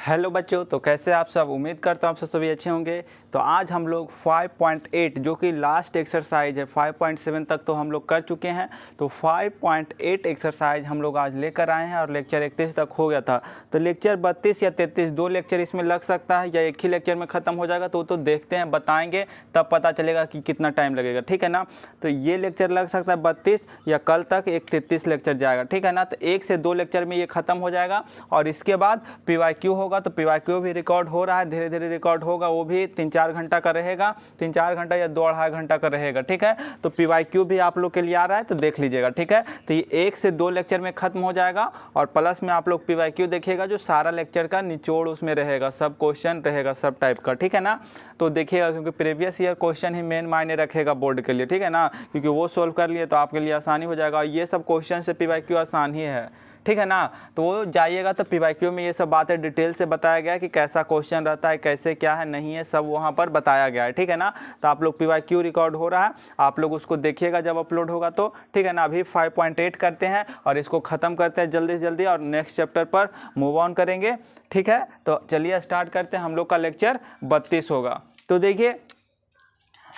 Hello बच्चों, तो कैसे आप सब। उम्मीद करता हूँ आप सब सभी अच्छे होंगे। तो आज हम लोग 5.8 जो कि लास्ट एक्सरसाइज है, 5.7 तक तो हम लोग कर चुके हैं। तो 5.8 एक्सरसाइज हम लोग आज लेकर आए हैं और लेक्चर 31 तक हो गया था। तो लेक्चर 32 या 33 दो लेक्चर इसमें लग सकता है या एक ही लेक्चर में ख़त्म हो जाएगा, तो देखते हैं, बताएंगे तब पता चलेगा कि कितना टाइम लगेगा, ठीक है ना। तो ये लेक्चर लग सकता है 32 या कल तक एक 33 लेक्चर जाएगा, ठीक है ना। तो 1 से 2 लेक्चर में ये ख़त्म हो जाएगा और इसके बाद PYQ होगा। तो PYQ भी रिकॉर्ड हो रहा है, धीरे धीरे रिकॉर्ड होगा, वो भी 3-4 घंटा का रहेगा, 3-4 घंटा या 2-2.5 घंटा का रहेगा, ठीक है। तो PYQ भी आप लोग के लिए आ रहा है, तो देख लीजिएगा, ठीक है। तो ये 1 से 2 लेक्चर में खत्म हो जाएगा और प्लस में आप लोग PYQ देखिएगा, जो सारा लेक्चर का निचोड़ उसमें रहेगा, सब क्वेश्चन रहेगा सब टाइप का, ठीक है ना। तो देखिएगा, क्योंकि प्रीवियस ईयर क्वेश्चन ही मेन मायने रखेगा बोर्ड के लिए, ठीक है ना, क्योंकि वो सोल्व कर लिए तो आपके लिए आसानी हो जाएगा। और ये सब क्वेश्चन से PYQ आसान ही है, ठीक है ना। तो वो जाइएगा तो PYQ में ये सब बातें डिटेल से बताया गया है कि कैसा क्वेश्चन रहता है, कैसे क्या है, नहीं है, सब वहाँ पर बताया गया है, ठीक है ना। तो आप लोग PYQ रिकॉर्ड हो रहा है, आप लोग उसको देखिएगा जब अपलोड होगा तो, ठीक है ना। अभी 5.8 करते हैं और इसको ख़त्म करते हैं जल्दी से जल्दी और नेक्स्ट चैप्टर पर मूव ऑन करेंगे, ठीक है। तो चलिए स्टार्ट करते हैं। हम लोग का लेक्चर 32 होगा। तो देखिए,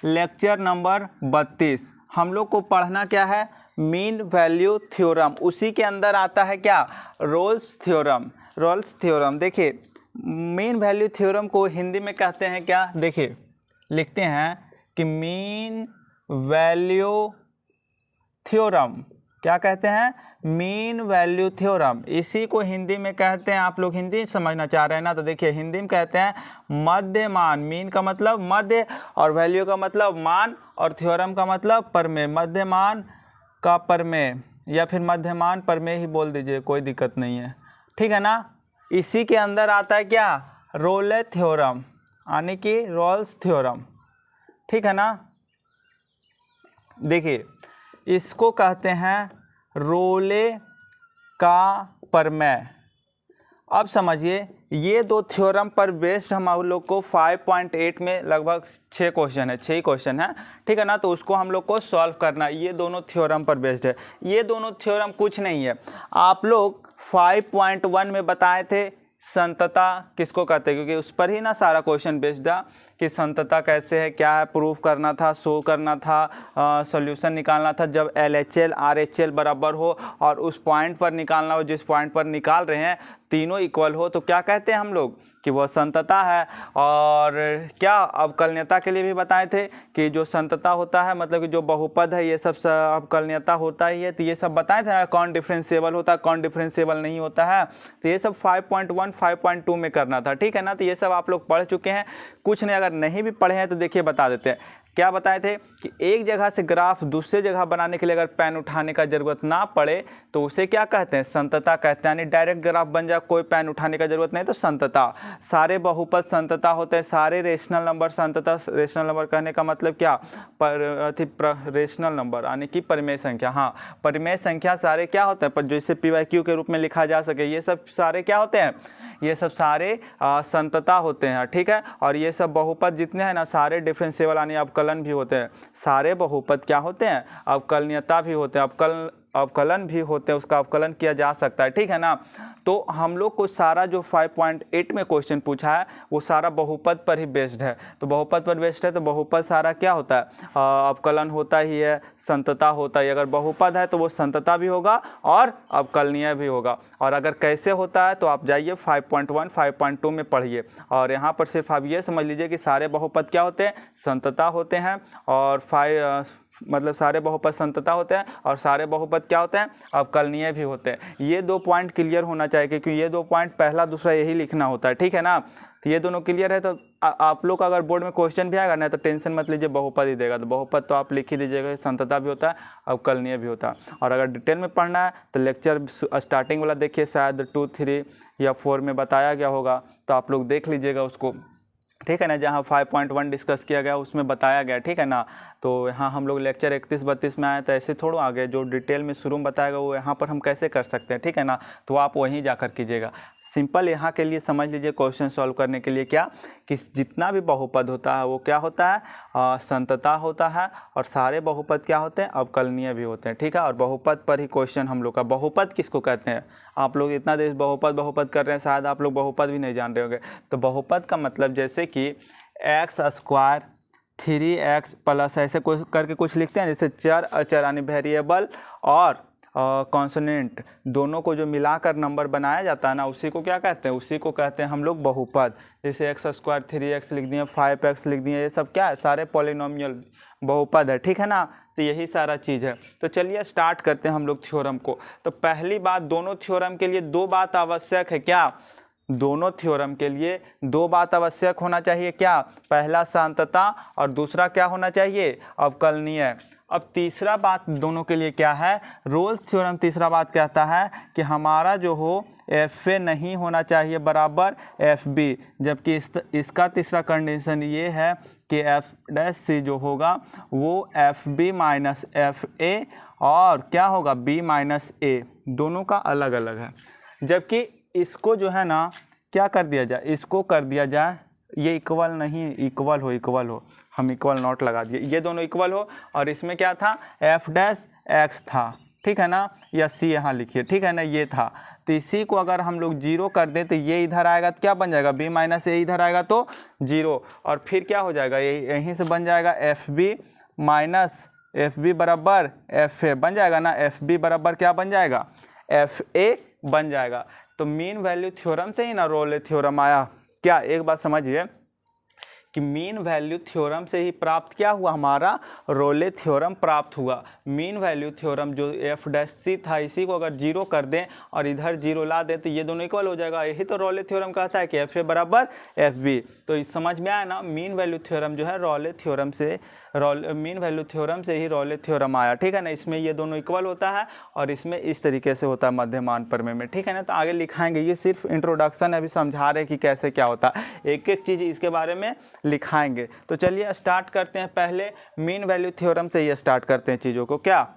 लेक्चर नंबर 32 हम लोग को पढ़ना क्या है, मीन वैल्यू थ्योरम। उसी के अंदर आता है क्या, रोल्स थ्योरम। देखिए, मीन वैल्यू थ्योरम को हिंदी में कहते हैं क्या, देखिए लिखते हैं कि मीन वैल्यू थ्योरम, क्या कहते हैं, मीन वैल्यू थ्योरम। इसी को हिंदी में कहते हैं, आप लोग हिंदी समझना चाह रहे हैं ना, तो देखिए हिंदी में कहते हैं मध्यमान। मीन का मतलब मध्य और वैल्यू का मतलब मान और थ्योरम का मतलब प्रमेय। मध्यमान का प्रमेय या फिर मध्यमान प्रमेय ही बोल दीजिए, कोई दिक्कत नहीं है, ठीक है ना। इसी के अंदर आता है क्या, रोले थ्योरम, यानी कि रोल्स थ्योरम, ठीक है ना। देखिए, इसको कहते हैं रोले का प्रमेय। अब समझिए, ये दो थ्योरम पर बेस्ड हम लोग को 5.8 में लगभग 6 क्वेश्चन है, 6 ही क्वेश्चन है, ठीक है ना। तो उसको हम लोग को सॉल्व करना है, ये दोनों थ्योरम पर बेस्ड है। ये दोनों थ्योरम कुछ नहीं है, आप लोग 5.1 में बताए थे संतता किसको कहते हैं, क्योंकि उस पर ही ना सारा क्वेश्चन बेस्ड था कि संतता कैसे है, क्या है, प्रूफ करना था, शो करना था, सॉल्यूशन निकालना था जब LHL RHL बराबर हो और उस पॉइंट पर निकालना हो, जिस पॉइंट पर निकाल रहे हैं तीनों इक्वल हो, तो क्या कहते हैं हम लोग कि वह संतता है। और क्या अवकलनीयता के लिए भी बताए थे कि जो संतता होता है मतलब कि जो बहुपद है, ये सब अवकलनीयता होता ही है। तो ये सब बताए थे, कौन डिफरेंशिएबल होता है, कौन डिफरेंशिएबल नहीं होता है। तो ये सब 5.1 5.2 में करना था, ठीक है ना। तो ये सब आप लोग पढ़ चुके हैं। कुछ ने अगर नहीं भी पढ़े हैं तो देखिए बता देते हैं। क्या बताए थे कि एक जगह से ग्राफ दूसरे जगह बनाने के लिए अगर पेन उठाने का जरूरत ना पड़े तो उसे क्या कहते हैं, संतता कहते हैं। यानी डायरेक्ट ग्राफ बन जाए, कोई पेन उठाने का जरूरत नहीं, तो संतता। सारे बहुपद संतता होते हैं, सारे रेशनल नंबर संतता। रेशनल नंबर कहने का मतलब क्या, रेशनल नंबर यानी कि परिमेय संख्या। हाँ, परिमेय संख्या सारे क्या होते हैं, पर जैसे PYQ के रूप में लिखा जा सके, ये सब सारे क्या होते हैं, ये सब सारे संतता होते हैं, ठीक है। और ये सब बहुपद जितने हैं ना, सारे डिफरेंशिएबल यानी अवकलन भी होते हैं। सारे बहुपद क्या होते हैं, अवकलनीयता भी होते हैं, अवकलन भी होते हैं, उसका अवकलन किया जा सकता है, ठीक है ना। तो हम लोग को सारा जो 5.8 में क्वेश्चन पूछा है वो सारा बहुपद पर ही बेस्ड है। तो बहुपद पर बेस्ड है तो बहुपद सारा क्या होता है, अवकलन होता ही है, संतता होता है। अगर बहुपद है तो वो संतता भी होगा और अवकलनीय भी होगा। और अगर कैसे होता है तो आप जाइए 5.1 5.2 में पढ़िए। और यहाँ पर सिर्फ आप ये समझ लीजिए कि सारे बहुपद क्या होते हैं, संतता होते हैं। और मतलब सारे बहुपद संतता होते हैं और सारे बहुपद क्या होते हैं, अवकलनीय भी होते हैं। ये 2 पॉइंट क्लियर होना चाहिए, क्योंकि ये 2 पॉइंट पहला दूसरा यही लिखना होता है, ठीक है ना। तो ये दोनों क्लियर है तो आप लोग का अगर बोर्ड में क्वेश्चन भी आएगा ना तो टेंशन मत लीजिए, बहुपद ही देगा। तो बहुपद तो आप लिख ही दीजिएगा, संतता भी होता है, अवकलनीय भी होता है। और अगर डिटेल में पढ़ना है तो लेक्चर स्टार्टिंग वाला देखिए, शायद 2, 3 या 4 में बताया गया होगा, तो आप लोग देख लीजिएगा उसको, ठीक है ना। जहाँ 5.1 डिस्कस किया गया उसमें बताया गया, ठीक है ना। तो यहाँ हम लोग लेक्चर 31-32 में आए तो ऐसे थोड़ा आगे जो डिटेल में शुरू में बताएगा वो यहाँ पर हम कैसे कर सकते हैं, ठीक है ना। तो आप वहीं जाकर कीजिएगा। सिंपल यहाँ के लिए समझ लीजिए क्वेश्चन सॉल्व करने के लिए क्या कि जितना भी बहुपद होता है वो क्या होता है, संतता होता है, और सारे बहुपद क्या होते हैं, अवकलनीय भी होते हैं, ठीक है। और बहुपद पर ही क्वेश्चन हम लोग का। बहुपद किसको कहते हैं, आप लोग इतना देर बहुपद कर रहे हैं, शायद आप लोग बहुपद भी नहीं जान रहे होंगे। तो बहुपद का मतलब जैसे कि एक्स स्क्वायर 3x प्लस ऐसे कुछ करके कुछ लिखते हैं, जैसे चर अचर यानी वेरिएबल और कॉन्सोनेंट दोनों को जो मिलाकर नंबर बनाया जाता है ना, उसी को क्या कहते हैं, उसी को कहते हैं हम लोग बहुपद। जैसे एक्स स्क्वायर 3x लिख दिए, 5x लिख दिए, ये सब क्या है, सारे पॉलिनोमियल बहुपद है, ठीक है ना। तो यही सारा चीज़ है। तो चलिए स्टार्ट करते हैं हम लोग थ्योरम को। तो पहली बात, दोनों थ्योरम के लिए दो बात आवश्यक है। क्या, दोनों थ्योरम के लिए दो बात आवश्यक होना चाहिए। क्या, पहला शांतता और दूसरा क्या होना चाहिए, अवकलनीय। अब तीसरा बात दोनों के लिए क्या है, रोल्स थ्योरम तीसरा बात कहता है कि हमारा जो हो एफ ए नहीं होना चाहिए बराबर एफ बी, जबकि इसका तीसरा कंडीशन ये है कि एफ डैश सी जो होगा वो F B minus F A और क्या होगा बी माइनस ए, दोनों का अलग अलग है। जबकि इसको जो है ना क्या कर दिया जाए, इसको कर दिया जाए ये इक्वल नहीं, इक्वल हो, हम इक्वल नॉट लगा दिए, ये दोनों इक्वल हो। और इसमें क्या था, एफ डैश एक्स था, ठीक है ना, या सी यहाँ लिखिए, ठीक है ना, ये था। तो इसी को अगर हम लोग जीरो कर दें तो ये इधर आएगा तो क्या बन जाएगा, बी माइनस ए इधर आएगा तो जीरो, और फिर क्या हो जाएगा, यहीं से बन जाएगा F B minus F B बराबर एफ ए बन जाएगा ना, एफ बी बराबर क्या बन जाएगा, एफ ए बन जाएगा। तो मीन वैल्यू थ्योरम से ही ना रोले थ्योरम आया। क्या, एक बात समझिए कि मीन वैल्यू थ्योरम से ही प्राप्त क्या हुआ, हमारा रोले थ्योरम प्राप्त हुआ। मीन वैल्यू थ्योरम जो एफ डैश सी था, इसी को अगर जीरो कर दें और इधर जीरो ला दें तो ये दोनों इक्वल हो जाएगा। यही तो रोले थ्योरम कहता है कि एफ ए बराबर एफ बी। तो इस समझ में आया ना, मीन वैल्यू थ्योरम जो है रोले थ्योरम से, मीन वैल्यू थ्योरम से ही रोले थ्योरम आया, ठीक है ना। इसमें ये दोनों इक्वल होता है और इसमें इस तरीके से होता है मध्यमान प्रमेय में, ठीक है ना। तो आगे लिखाएंगे, ये सिर्फ इंट्रोडक्शन है, अभी समझा रहे कि कैसे क्या होता है, एक एक चीज़ इसके बारे में लिखाएंगे। तो चलिए स्टार्ट करते हैं, पहले मीन वैल्यू थ्योरम से ही स्टार्ट करते हैं चीज़ों को। क्या,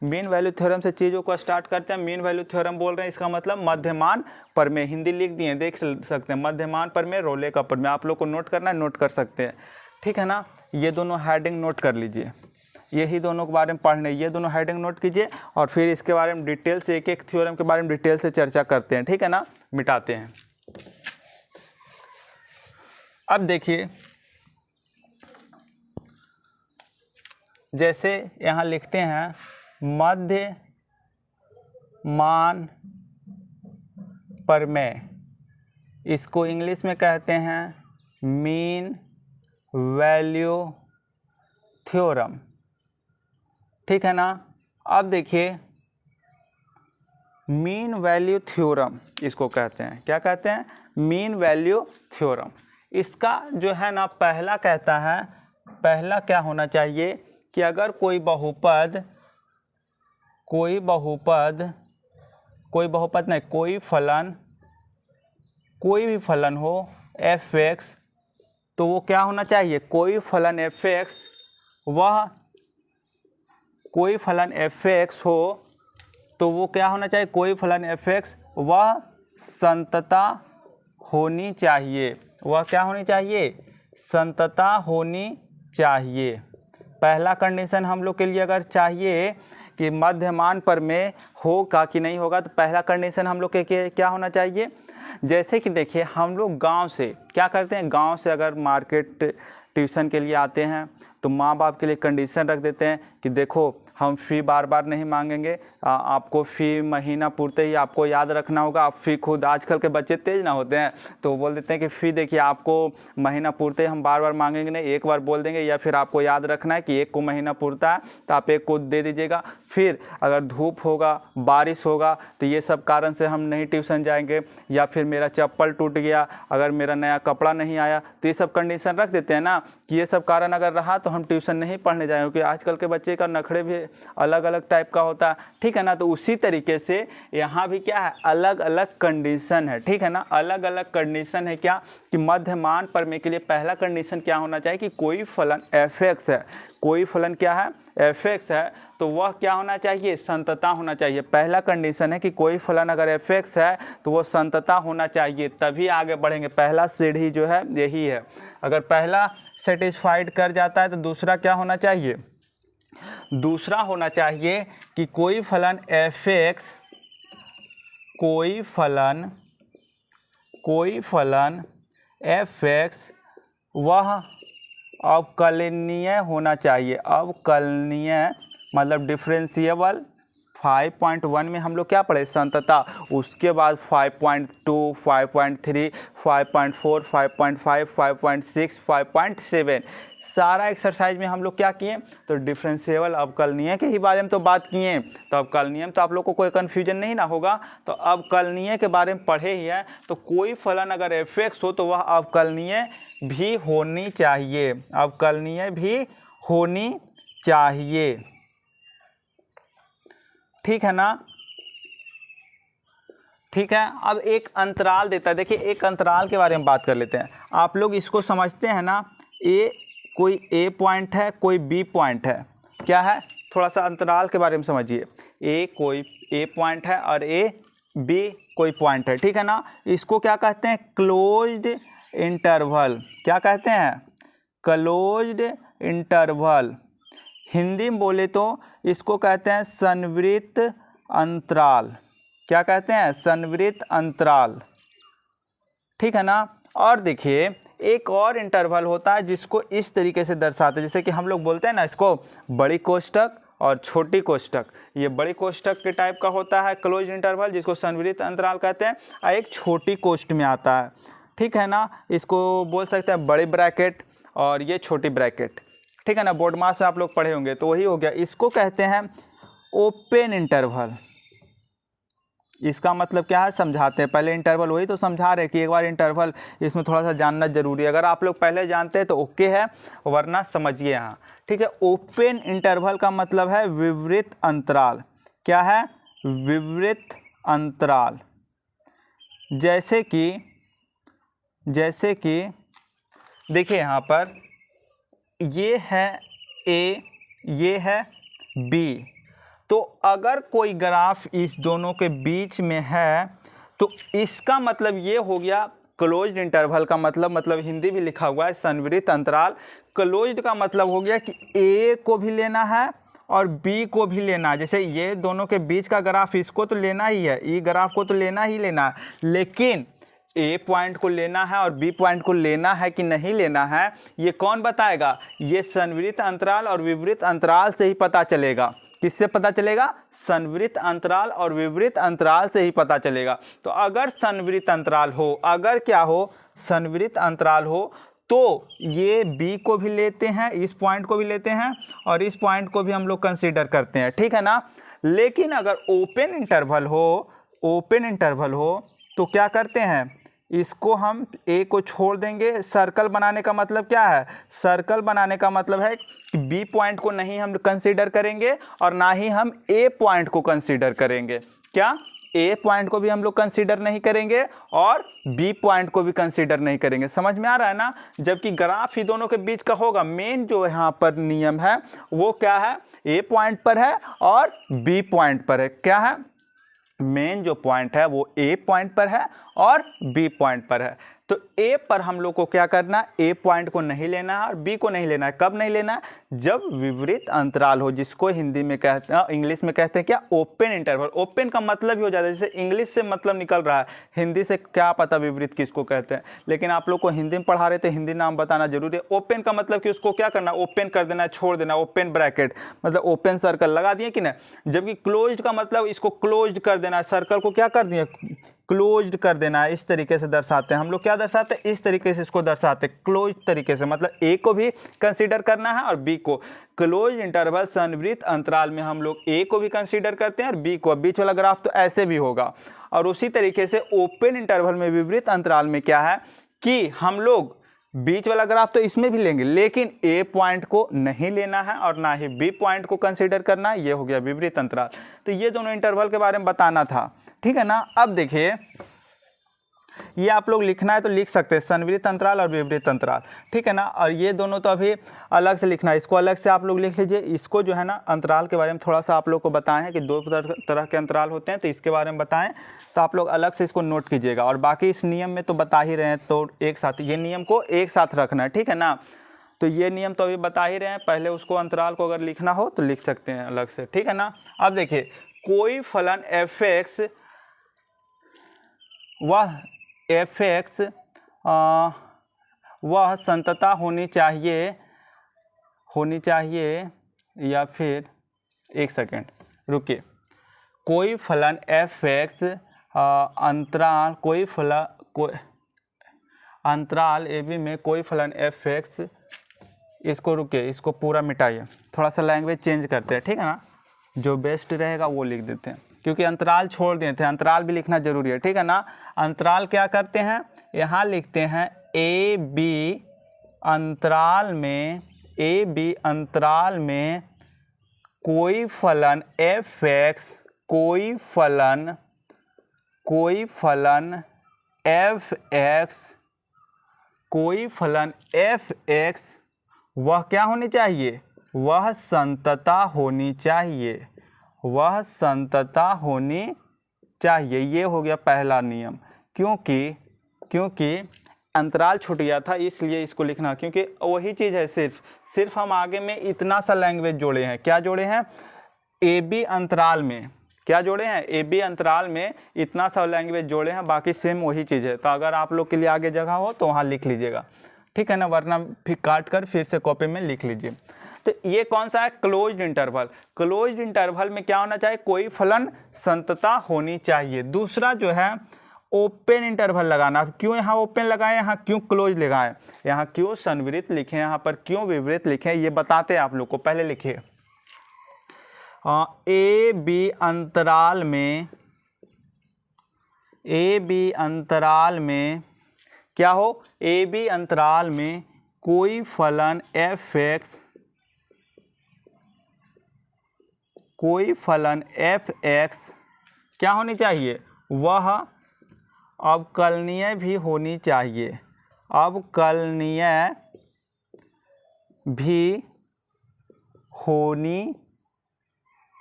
मीन वैल्यू थ्योरम से चीज़ों को स्टार्ट करते हैं। मीन वैल्यू थ्योरम बोल रहे हैं, इसका मतलब मध्यमान प्रमेय, हिंदी लिख दिए, देख सकते हैं, मध्यमान प्रमेय, रोले का प्रमेय। आप लोग को नोट करना है, नोट कर सकते हैं, ठीक है ना। ये दोनों हेडिंग नोट कर लीजिए, यही दोनों के बारे में पढ़ने, ये दोनों हेडिंग नोट कीजिए और फिर इसके बारे में डिटेल से, एक एक थ्योरम के बारे में डिटेल से चर्चा करते हैं, ठीक है ना, मिटाते हैं। अब देखिए, जैसे यहाँ लिखते हैं मध्यमान प्रमेय, इसको इंग्लिश में कहते हैं मीन वैल्यू थ्योरम, ठीक है ना। अब देखिए, मीन वैल्यू थ्योरम इसको कहते हैं, क्या कहते हैं, मीन वैल्यू थ्योरम। इसका जो है ना पहला कहता है, पहला क्या होना चाहिए कि अगर कोई बहुपद नहीं, कोई भी फलन हो एफ एक्स, तो वो क्या होना चाहिए, कोई फलन एफ एक्स, वह कोई फलन एफ एक्स हो तो वो क्या होना चाहिए, कोई फलन एफ एक्स वह संतता होनी चाहिए, वह क्या होनी चाहिए, संतता होनी चाहिए। पहला कंडीशन हम लोग के लिए अगर चाहिए कि मध्यमान प्रमेय होगा कि नहीं होगा, तो पहला कंडीशन हम लोग के क्या होना चाहिए। जैसे कि देखिए, हम लोग गांव से क्या करते हैं, गांव से अगर मार्केट ट्यूशन के लिए आते हैं तो माँ बाप के लिए कंडीशन रख देते हैं कि देखो हम फ़ी बार बार नहीं मांगेंगे, आपको फ़ी महीना पूरते ही आपको याद रखना होगा। आप फ़ी खुद, आजकल के बच्चे तेज़ ना होते हैं तो बोल देते हैं कि फ़ी देखिए आपको महीना पूरते ही हम बार बार मांगेंगे नहीं, एक बार बोल देंगे, या फिर आपको याद रखना है कि एक को महीना पूरता है तो आप एक को दे दीजिएगा। फिर अगर धूप होगा, बारिश होगा तो ये सब कारण से हम नहीं ट्यूशन जाएंगे, या फिर मेरा चप्पल टूट गया, अगर मेरा नया कपड़ा नहीं आया, तो ये सब कंडीशन रख देते हैं ना कि ये सब कारण अगर रहा तो हम ट्यूशन नहीं पढ़ने जाएंगे, क्योंकि आजकल के बच्चे का नखरे भी अलग अलग टाइप का होता है, ठीक है ना। तो उसी तरीके से यहाँ भी क्या है, अलग अलग कंडीशन है, ठीक है ना, अलग अलग कंडीशन है। क्या कि मध्यमान प्रमेय के लिए पहला कंडीशन क्या होना चाहिए कि कोई फलन f(x) है, कोई फलन क्या है, f(x) है, तो वह क्या होना चाहिए, संतता होना चाहिए। पहला कंडीशन है कि कोई फलन अगर f(x) है तो वो संतता होना चाहिए, तभी आगे बढ़ेंगे। पहला सीढ़ी जो है यही है, अगर पहला सेटिस्फाइड कर जाता है तो दूसरा क्या होना चाहिए, दूसरा होना चाहिए कि कोई फलन f(x), कोई फलन f(x) वह अवकलनीय होना चाहिए। अवकलनीय मतलब डिफरेंशिएबल। 5.1 में हम लोग क्या पढ़े, संतता। उसके बाद 5.2, 5.3, 5.4, 5.5, 5.6, 5.7 सारा एक्सरसाइज में हम लोग क्या किए, तो डिफरेंशिएबल अवकलनीय के ही बारे में तो बात किए। तो अवकलनीय में तो आप लोग को कोई कन्फ्यूजन नहीं ना होगा, तो अवकलनीय के बारे में पढ़े ही है। तो कोई फलन अगर f(x) हो तो वह अवकलनीय भी होनी चाहिए, अवकलनीय भी होनी चाहिए, ठीक है ना। ठीक है, अब एक अंतराल देता है, देखिए एक अंतराल के बारे में बात कर लेते हैं। आप लोग इसको समझते हैं ना, कोई ए पॉइंट है, कोई बी पॉइंट है, क्या है, थोड़ा सा अंतराल के बारे में समझिए। कोई ए पॉइंट है और बी कोई पॉइंट है, ठीक है ना। इसको क्या कहते हैं, क्लोज्ड इंटरवल। क्या कहते हैं, क्लोज्ड इंटरवल। हिंदी में बोले तो इसको कहते हैं संवृत अंतराल। क्या कहते हैं, संवृत अंतराल, ठीक है ना। और देखिए एक और इंटरवल होता है जिसको इस तरीके से दर्शाते हैं, जैसे कि हम लोग बोलते हैं ना, इसको बड़ी कोष्ठक और छोटी कोष्ठक। ये बड़ी कोष्ठक के टाइप का होता है क्लोज इंटरवल, जिसको संवृत अंतराल कहते हैं, और एक छोटी कोष्ठ में आता है, ठीक है ना। इसको बोल सकते हैं बड़ी ब्रैकेट और ये छोटी ब्रैकेट, ठीक है ना। बोर्ड मास में आप लोग पढ़े होंगे, तो वही हो गया। इसको कहते हैं ओपन इंटरवल। इसका मतलब क्या है, समझाते हैं। पहले इंटरवल वही तो समझा रहे कि एक बार इंटरवल इसमें थोड़ा सा जानना जरूरी है। अगर आप लोग पहले जानते हैं तो ओके है, वरना समझिए यहाँ, ठीक है। ओपन इंटरवल का मतलब है विवृत अंतराल। क्या है, विवृत अंतराल। जैसे कि देखिए यहाँ पर ये है ए, ये है बी, तो अगर कोई ग्राफ इस दोनों के बीच में है तो इसका मतलब ये हो गया क्लोज्ड इंटरवल का मतलब हिंदी भी लिखा हुआ है संवृत अंतराल। क्लोज्ड का मतलब हो गया कि ए को भी लेना है और बी को भी लेना है। जैसे ये दोनों के बीच का ग्राफ, इसको तो लेना ही है, ई ग्राफ को तो लेना ही लेना है, लेकिन ए पॉइंट को लेना है और बी पॉइंट को लेना है कि नहीं लेना है, ये कौन बताएगा, ये संवृत अंतराल और विवृत अंतराल से ही पता चलेगा। किससे पता चलेगा, संवृत अंतराल और विवृत अंतराल से ही पता चलेगा। तो अगर संवृत अंतराल हो, अगर क्या हो, संवृत अंतराल हो, तो ये बी को भी लेते हैं, इस पॉइंट को भी लेते हैं और इस पॉइंट को भी हम लोग कंसीडर करते हैं, ठीक है ना। लेकिन अगर ओपन इंटरवल हो तो क्या करते हैं, इसको हम ए को छोड़ देंगे। सर्कल बनाने का मतलब क्या है, सर्कल बनाने का मतलब है कि बी पॉइंट को नहीं हम कंसीडर करेंगे और ना ही हम ए पॉइंट को कंसीडर करेंगे। क्या, ए पॉइंट को भी हम लोग कंसीडर नहीं करेंगे और बी पॉइंट को भी कंसीडर नहीं करेंगे। समझ में आ रहा है ना। जबकि ग्राफ ही दोनों के बीच का होगा, मेन जो यहाँ पर नियम है वो क्या है, ए पॉइंट पर है और बी पॉइंट पर है। क्या है, मेन जो पॉइंट है वो ए पॉइंट पर है और बी पॉइंट पर है। तो ए पर हम लोग को क्या करना है, ए पॉइंट को नहीं लेना है और बी को नहीं लेना है। कब नहीं लेना है, जब विवृत अंतराल हो, जिसको हिंदी में कहते हैं, इंग्लिश में कहते हैं क्या, ओपन इंटरवल। ओपन का मतलब ही हो जाता है, जैसे इंग्लिश से मतलब निकल रहा है, हिंदी से क्या पता विवृत किसको कहते हैं, लेकिन आप लोग को हिंदी में पढ़ा रहे थे, हिंदी नाम बताना जरूरी है। ओपन का मतलब कि उसको क्या करना, ओपन कर देना, छोड़ देना, ओपन ब्रैकेट मतलब ओपन सर्कल लगा दिए कि ना। जबकि क्लोज्ड का मतलब इसको क्लोज्ड कर देना, सर्कल को क्या कर दिए, क्लोज्ड कर देना है। इस तरीके से दर्शाते हैं हम लोग, क्या दर्शाते हैं, इस तरीके से इसको दर्शाते हैं क्लोज तरीके से। मतलब ए को भी कंसीडर करना है और बी को। क्लोज इंटरवल संवृत अंतराल में हम लोग ए को भी कंसीडर करते हैं और बी को। बीच वाला ग्राफ तो ऐसे भी होगा। और उसी तरीके से ओपन इंटरवल में, विवृत अंतराल में क्या है कि हम लोग बीच वाला ग्राफ तो इसमें भी लेंगे, लेकिन ए पॉइंट को नहीं लेना है और ना ही बी पॉइंट को कंसीडर करना है। ये हो गया विपरीत अंतराल। तो ये दोनों इंटरवल के बारे में बताना था, ठीक है ना। अब देखिए, ये आप लोग लिखना है तो लिख सकते हैं, संवृत्त अंतराल और विपरीत अंतराल, ठीक है ना। और ये दोनों तो अभी अलग से लिखना है, इसको अलग से आप लोग लिख लीजिए। इसको जो है ना, अंतराल के बारे में थोड़ा सा आप लोग को बताएं हैं कि दो तरह के अंतराल होते हैं, तो इसके बारे में बताएं, तो आप लोग अलग से इसको नोट कीजिएगा। और बाकी इस नियम में तो बता ही रहे हैं, तो एक साथ ये नियम को एक साथ रखना है, ठीक है ना। तो ये नियम तो अभी बता ही रहे हैं, पहले उसको अंतराल को अगर लिखना हो तो लिख सकते हैं अलग से, ठीक है ना। अब देखिए, कोई फलन f(x) वह संतता होनी चाहिए या फिर, एक सेकेंड रुकिए, कोई फलन f(x) अंतराल a b में कोई फलन f(x), इसको रुकिए, इसको पूरा मिटाइए, थोड़ा सा लैंग्वेज चेंज करते हैं, ठीक है ना। जो बेस्ट रहेगा वो लिख देते हैं, क्योंकि अंतराल छोड़ दिए थे, अंतराल भी लिखना जरूरी है, ठीक है ना। अंतराल क्या करते हैं, यहाँ लिखते हैं ए बी अंतराल में कोई फलन f(x), कोई फलन f(x) वह क्या होनी चाहिए, वह संतता होनी चाहिए। ये हो गया पहला नियम। क्योंकि अंतराल छूट गया था, इसलिए इसको लिखना, क्योंकि वही चीज़ है, सिर्फ हम आगे में इतना सा लैंग्वेज जोड़े हैं। क्या जोड़े हैं, ए बी अंतराल में क्या जोड़े हैं, ए बी अंतराल में इतना सा लैंग्वेज जोड़े हैं, बाकी सेम वही चीज़ है। तो अगर आप लोग के लिए आगे जगह हो तो वहाँ लिख लीजिएगा, ठीक है ना, वरना फिर काट कर फिर से कॉपी में लिख लीजिए। तो ये कौन सा है, क्लोज्ड इंटरवल। क्लोज्ड इंटरवल में क्या होना चाहिए, कोई फलन संतता होनी चाहिए। दूसरा जो है ओपन इंटरवल लगाना। क्यों यहाँ ओपन लगाएं, यहाँ क्यों क्लोज लगाएं, यहाँ क्यों संवृत्त लिखें, यहाँ पर क्यों विपरीत लिखें, ये बताते हैं आप लोग को। पहले लिखिए, ए बी अंतराल में क्या हो, ए बी अंतराल में कोई फलन f(x) क्या होनी चाहिए, वह अवकलनीय भी होनी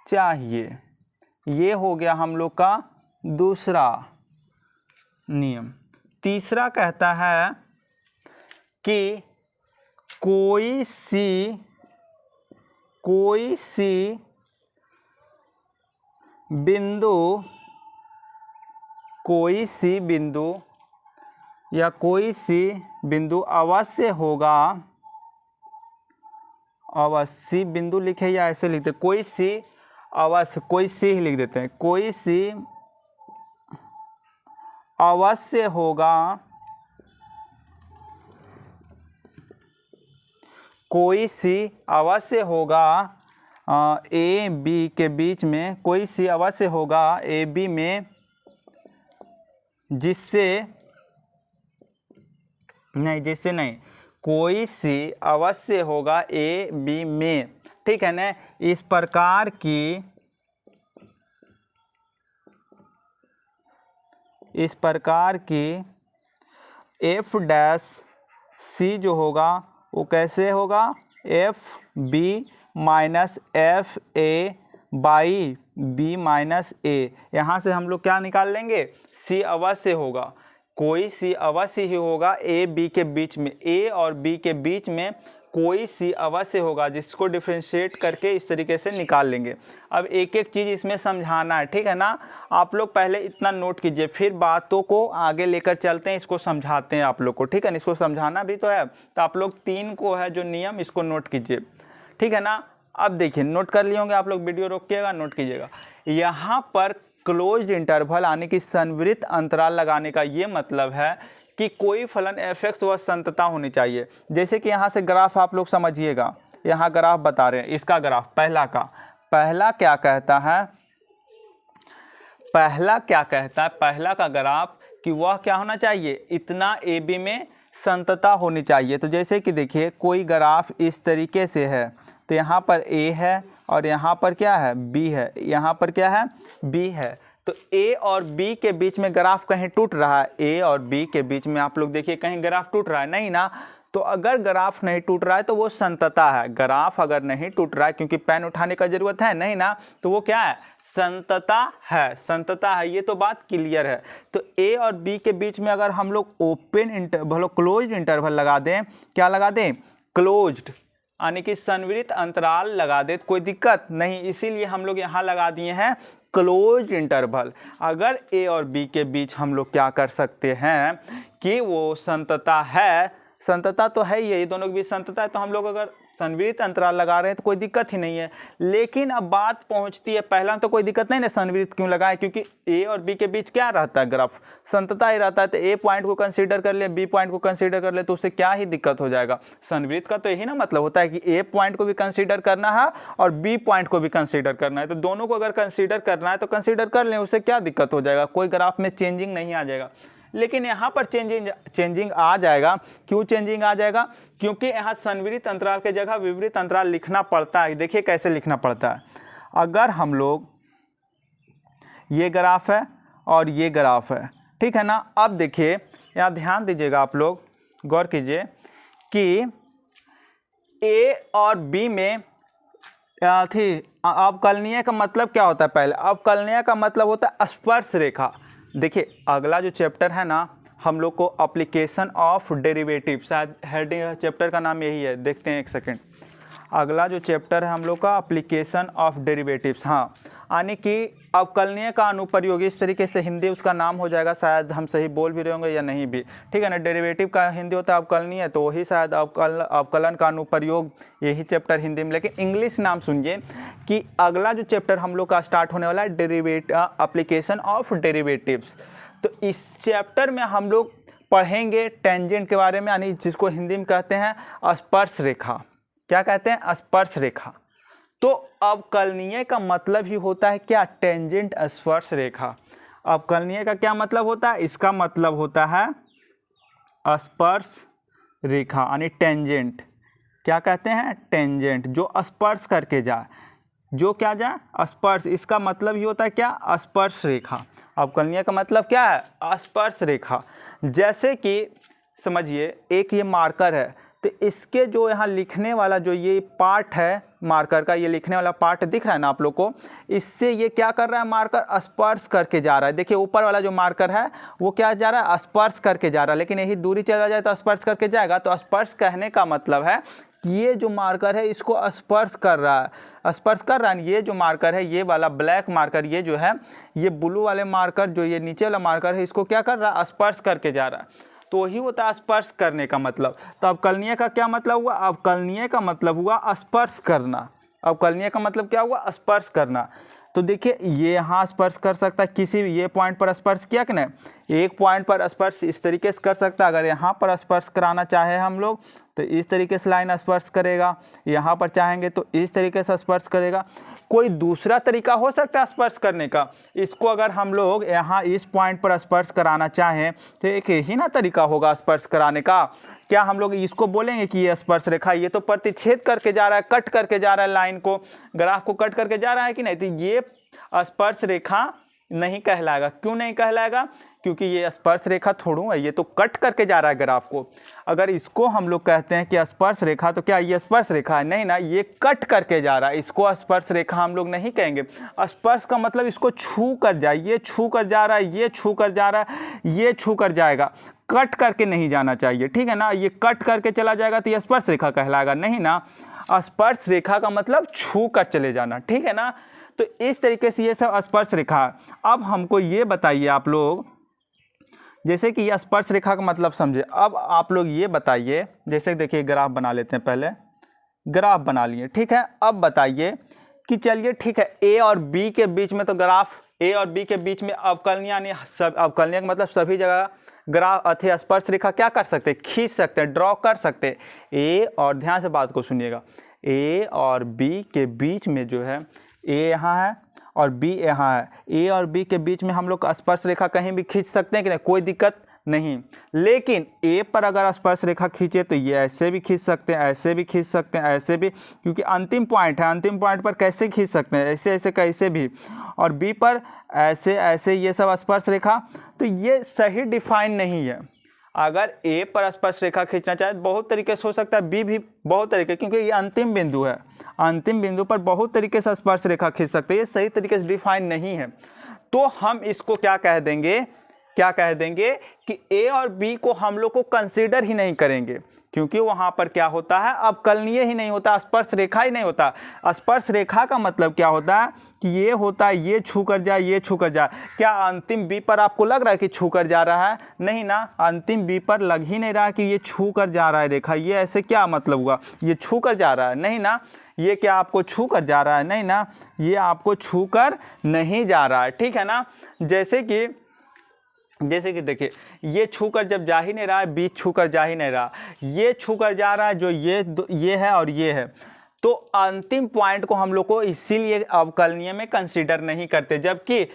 चाहिए। ये हो गया हम लोग का दूसरा नियम। तीसरा कहता है कि कोई सी बिंदु अवश्य बिंदु लिखे या ऐसे लिखते, कोई सी ही लिख देते हैं, कोई सी अवश्य होगा ए बी के बीच में, कोई सी अवश्य होगा ए बी में, जिससे नहीं, कोई सी अवश्य होगा ए बी में, ठीक है ना। इस प्रकार की f' जो होगा वो कैसे होगा, F B minus F A by B minus A. यहाँ से हम लोग क्या निकाल लेंगे, सी अवश्य होगा, कोई सी अवश्य ही होगा ए बी के बीच में, ए और बी के बीच में कोई सी अवश्य होगा, जिसको डिफ्रेंशिएट करके इस तरीके से निकाल लेंगे। अब एक एक चीज़ इसमें समझाना है, ठीक है ना। आप लोग पहले इतना नोट कीजिए, फिर बातों को आगे लेकर चलते हैं, इसको समझाते हैं आप लोग को, ठीक है ना। इसको समझाना भी तो है, तो आप लोग 3 को है जो नियम, इसको नोट कीजिए, ठीक है ना। अब देखिए, नोट कर लिए होंगे आप लोग, वीडियो रोकिएगा, नोट कीजिएगा। यहाँ पर क्लोज्ड इंटरवल यानी कि संवृत्त अंतराल लगाने का ये मतलब है कि कोई फलन f(x) वह संतता होनी चाहिए। जैसे कि यहाँ से ग्राफ आप लोग समझिएगा, यहाँ ग्राफ बता रहे हैं, इसका ग्राफ पहला क्या कहता है, पहला का ग्राफ कि वह क्या होना चाहिए, इतना ए बी में संतता होनी चाहिए। तो जैसे कि देखिए कोई ग्राफ इस तरीके से है, तो यहाँ पर ए है और यहाँ पर क्या है, बी है, यहाँ पर क्या है, बी है। तो ए और बी के बीच में ग्राफ कहीं टूट रहा है, ए और बी के बीच में आप लोग देखिए कहीं ग्राफ टूट रहा है, नहीं ना। तो अगर ग्राफ नहीं टूट रहा है तो वो संतता है। ग्राफ अगर नहीं टूट रहा है, क्योंकि पेन उठाने का जरूरत है नहीं ना, तो वो क्या है, संतता है, संतता है। ये तो बात क्लियर है। तो ए और बी के बीच में अगर हम लोग ओपन इंटरवल, क्लोज्ड इंटरवल लगा दें, क्या लगा दें, क्लोज्ड, यानी कि संवृत अंतराल लगा दे, कोई दिक्कत नहीं। इसीलिए हम लोग यहाँ लगा दिए हैं क्लोज्ड इंटरवल। अगर ए और बी के बीच हम लोग क्या कर सकते हैं कि वो संतता है, संतता तो है ही, ये दोनों के बीच संतता है, तो हम लोग अगर संवृत अंतराल लगा रहे हैं तो कोई दिक्कत ही नहीं है। लेकिन अब बात पहुंचती है, पहला तो कोई दिक्कत नहीं ना, संवृत क्यों लगाए, क्योंकि ए और बी के बीच क्या रहता है, ग्राफ संतता ही रहता है। तो ए पॉइंट को कंसीडर कर ले, बी पॉइंट को कंसीडर कर ले, तो उससे क्या ही दिक्कत हो जाएगा। संवृत का तो यही ना मतलब होता है कि ए पॉइंट को भी कंसीडर करना है और बी पॉइंट को भी कंसीडर करना है। तो दोनों को अगर कंसीडर करना है तो कंसीडर कर लें, उससे क्या दिक्कत हो जाएगा, कोई ग्राफ में चेंजिंग नहीं आ जाएगा। लेकिन यहाँ पर चेंजिंग आ जाएगा। क्यों चेंजिंग आ जाएगा, क्योंकि यहाँ संवृत अंतराल के जगह विवृत अंतराल लिखना पड़ता है। देखिए कैसे लिखना पड़ता है। अगर हम लोग, ये ग्राफ है और ये ग्राफ है, ठीक है ना। अब देखिए यहाँ ध्यान दीजिएगा, आप लोग गौर कीजिए कि ए और बी में थी अवकलनीय का मतलब क्या होता है। पहले अवकलनीय का मतलब होता है स्पर्श रेखा। देखिए अगला जो चैप्टर है ना, हम लोग को एप्लीकेशन ऑफ डेरिवेटिव, शायद हेडिंग चैप्टर का नाम यही है, देखते हैं एक सेकंड। अगला जो चैप्टर है हम लोग का एप्लीकेशन ऑफ डेरिवेटिव्स, हाँ, यानी कि अवकलनीय का अनुप्रयोग, इस तरीके से हिंदी उसका नाम हो जाएगा। शायद हम सही बोल भी रहे होंगे या नहीं भी, ठीक है ना। डेरिवेटिव का हिंदी होता है अवकलनीय, तो वही शायद अवकलन का अनुप्रयोग, यही चैप्टर हिंदी में। लेकिन इंग्लिश नाम सुनिए कि अगला जो चैप्टर हम लोग का स्टार्ट होने वाला है एप्लीकेशन ऑफ डेरिवेटिव्स। तो इस चैप्टर में हम लोग पढ़ेंगे टेंजेंट के बारे में, यानी जिसको हिंदी में कहते हैं स्पर्श रेखा। क्या कहते हैं, स्पर्श रेखा। तो अवकलनीय का मतलब ही होता है क्या, टेंजेंट स्पर्श रेखा। अवकलनीय का क्या मतलब होता है, इसका मतलब होता है स्पर्श रेखा, यानी टेंजेंट। क्या कहते हैं, टेंजेंट, जो स्पर्श करके जाए, जो क्या जाए, स्पर्श। इसका मतलब ही होता है क्या, स्पर्श रेखा। अवकलनीय का मतलब क्या है, स्पर्श रेखा। जैसे कि समझिए एक ये मार्कर है, तो इसके जो यहाँ लिखने वाला जो ये पार्ट है मार्कर का, ये लिखने वाला पार्ट दिख रहा है ना आप लोग को, इससे ये क्या कर रहा है, मार्कर स्पर्श करके जा रहा है। देखिए ऊपर वाला जो मार्कर है वो क्या जा रहा है, स्पर्श करके जा रहा है। लेकिन यही दूरी चला जाए तो स्पर्श करके जाएगा। तो स्पर्श कहने का मतलब है कि ये जो मार्कर है इसको स्पर्श कर रहा है, स्पर्श कर रहा है। ये जो मार्कर है, ये वाला ब्लैक मार्कर, ये जो है, ये ब्लू वाले मार्कर, जो ये नीचे वाला मार्कर है, इसको क्या कर रहा है, स्पर्श करके जा रहा है। तो वही होता है स्पर्श करने का मतलब। तो अवकलनीय का क्या मतलब हुआ, अवकलनीय का मतलब हुआ स्पर्श करना। अवकलनीय का मतलब क्या हुआ, स्पर्श करना। तो देखिए ये यहाँ स्पर्श कर सकता है, किसी भी ये पॉइंट पर स्पर्श किया कि नहीं, एक पॉइंट पर स्पर्श इस तरीके से कर सकता है। अगर यहाँ पर स्पर्श कराना चाहे हम लोग तो इस तरीके से लाइन स्पर्श करेगा, यहाँ पर चाहेंगे तो इस तरीके से स्पर्श करेगा। कोई दूसरा तरीका हो सकता है स्पर्श करने का। इसको अगर हम लोग यहाँ इस पॉइंट पर स्पर्श कराना चाहें तो एक ही ना तरीका होगा स्पर्श कराने का। क्या हम लोग इसको बोलेंगे कि ये स्पर्श रेखा, ये तो प्रतिच्छेद करके जा रहा है, कट करके जा रहा है, लाइन को, ग्राफ को कट करके जा रहा है कि नहीं। तो ये स्पर्श रेखा नहीं कहलाएगा। क्यों नहीं कहलाएगा, क्योंकि ये स्पर्श रेखा थोड़ू है, ये तो कट करके जा रहा है ग्राफ को। अगर इसको हम लोग कहते हैं कि स्पर्श रेखा, तो क्या ये स्पर्श रेखा है, नहीं ना, ये कट करके जा रहा है। इसको स्पर्श रेखा हम लोग नहीं कहेंगे। स्पर्श का मतलब इसको छू कर जाए, ये छू कर जा रहा है, ये छू कर जा रहा है, ये छू कर जाएगा, कट करके नहीं जाना चाहिए, ठीक है ना। ये कट करके चला जाएगा तो ये स्पर्श रेखा कहलाएगा, नहीं ना। स्पर्श रेखा का मतलब छू कर चले जाना, ठीक है ना। तो इस तरीके से ये सब स्पर्श रेखा है। अब हमको ये बताइए आप लोग, जैसे कि ये स्पर्श रेखा का मतलब समझे। अब आप लोग ये बताइए, जैसे देखिए ग्राफ बना लेते हैं, पहले ग्राफ बना लिए, ठीक है। अब बताइए कि चलिए ठीक है, ए और बी के बीच में तो ग्राफ, ए और बी के बीच में अवकलनीय, यानी सब अवकलनीय का मतलब सभी जगह ग्राफ अथवा स्पर्श रेखा क्या कर सकते हैं, खींच सकते हैं, ड्रॉ कर सकते हैं। ए और, ध्यान से बात को सुनिएगा, ए और बी के बीच में जो है, ए यहाँ है और बी यहाँ है, ए और बी के बीच में हम लोग स्पर्श रेखा कहीं भी खींच सकते हैं कि नहीं, कोई दिक्कत नहीं। लेकिन ए पर अगर स्पर्श रेखा खींचे तो ये ऐसे भी खींच सकते हैं, ऐसे भी खींच सकते हैं, ऐसे भी, क्योंकि अंतिम पॉइंट है, अंतिम पॉइंट पर कैसे खींच सकते हैं, ऐसे ऐसे कैसे भी। और बी पर ऐसे ऐसे, ये सब स्पर्श रेखा, तो ये सही डिफाइन नहीं है। अगर ए पर स्पर्श रेखा खींचना चाहे तो बहुत तरीके से हो सकता है, बी भी बहुत तरीके, क्योंकि ये अंतिम बिंदु है, अंतिम बिंदु पर बहुत तरीके से स्पर्श रेखा खींच सकते हैं, ये सही तरीके से डिफाइन नहीं है। तो हम इसको क्या कह देंगे, क्या कह देंगे कि ए और बी को हम लोग को कंसीडर ही नहीं करेंगे, क्योंकि वहां पर क्या होता है, अवकलनीय ही नहीं होता, स्पर्श रेखा ही नहीं होता। स्पर्श रेखा का मतलब क्या होता है कि ये होता है, ये छू कर जाए, ये छू कर जाए। क्या अंतिम बी पर आपको लग रहा है कि छू कर जा रहा है? नहीं ना, अंतिम बी पर लग ही नहीं रहा है कि ये छू कर जा रहा है रेखा। ये ऐसे क्या मतलब हुआ, ये छू कर जा रहा है? नहीं ना। ये क्या आपको छू कर जा रहा है? नहीं ना, ये आपको छू कर नहीं जा रहा है, ठीक है ना। जैसे कि देखिए, ये छू कर जब जा ही नहीं रहा है, बीच छू कर जा ही नहीं रहा, ये छू कर जा रहा है, जो ये है और ये है, तो अंतिम पॉइंट को हम लोग को इसीलिए अवकलनीय में कंसीडर नहीं करते। जबकि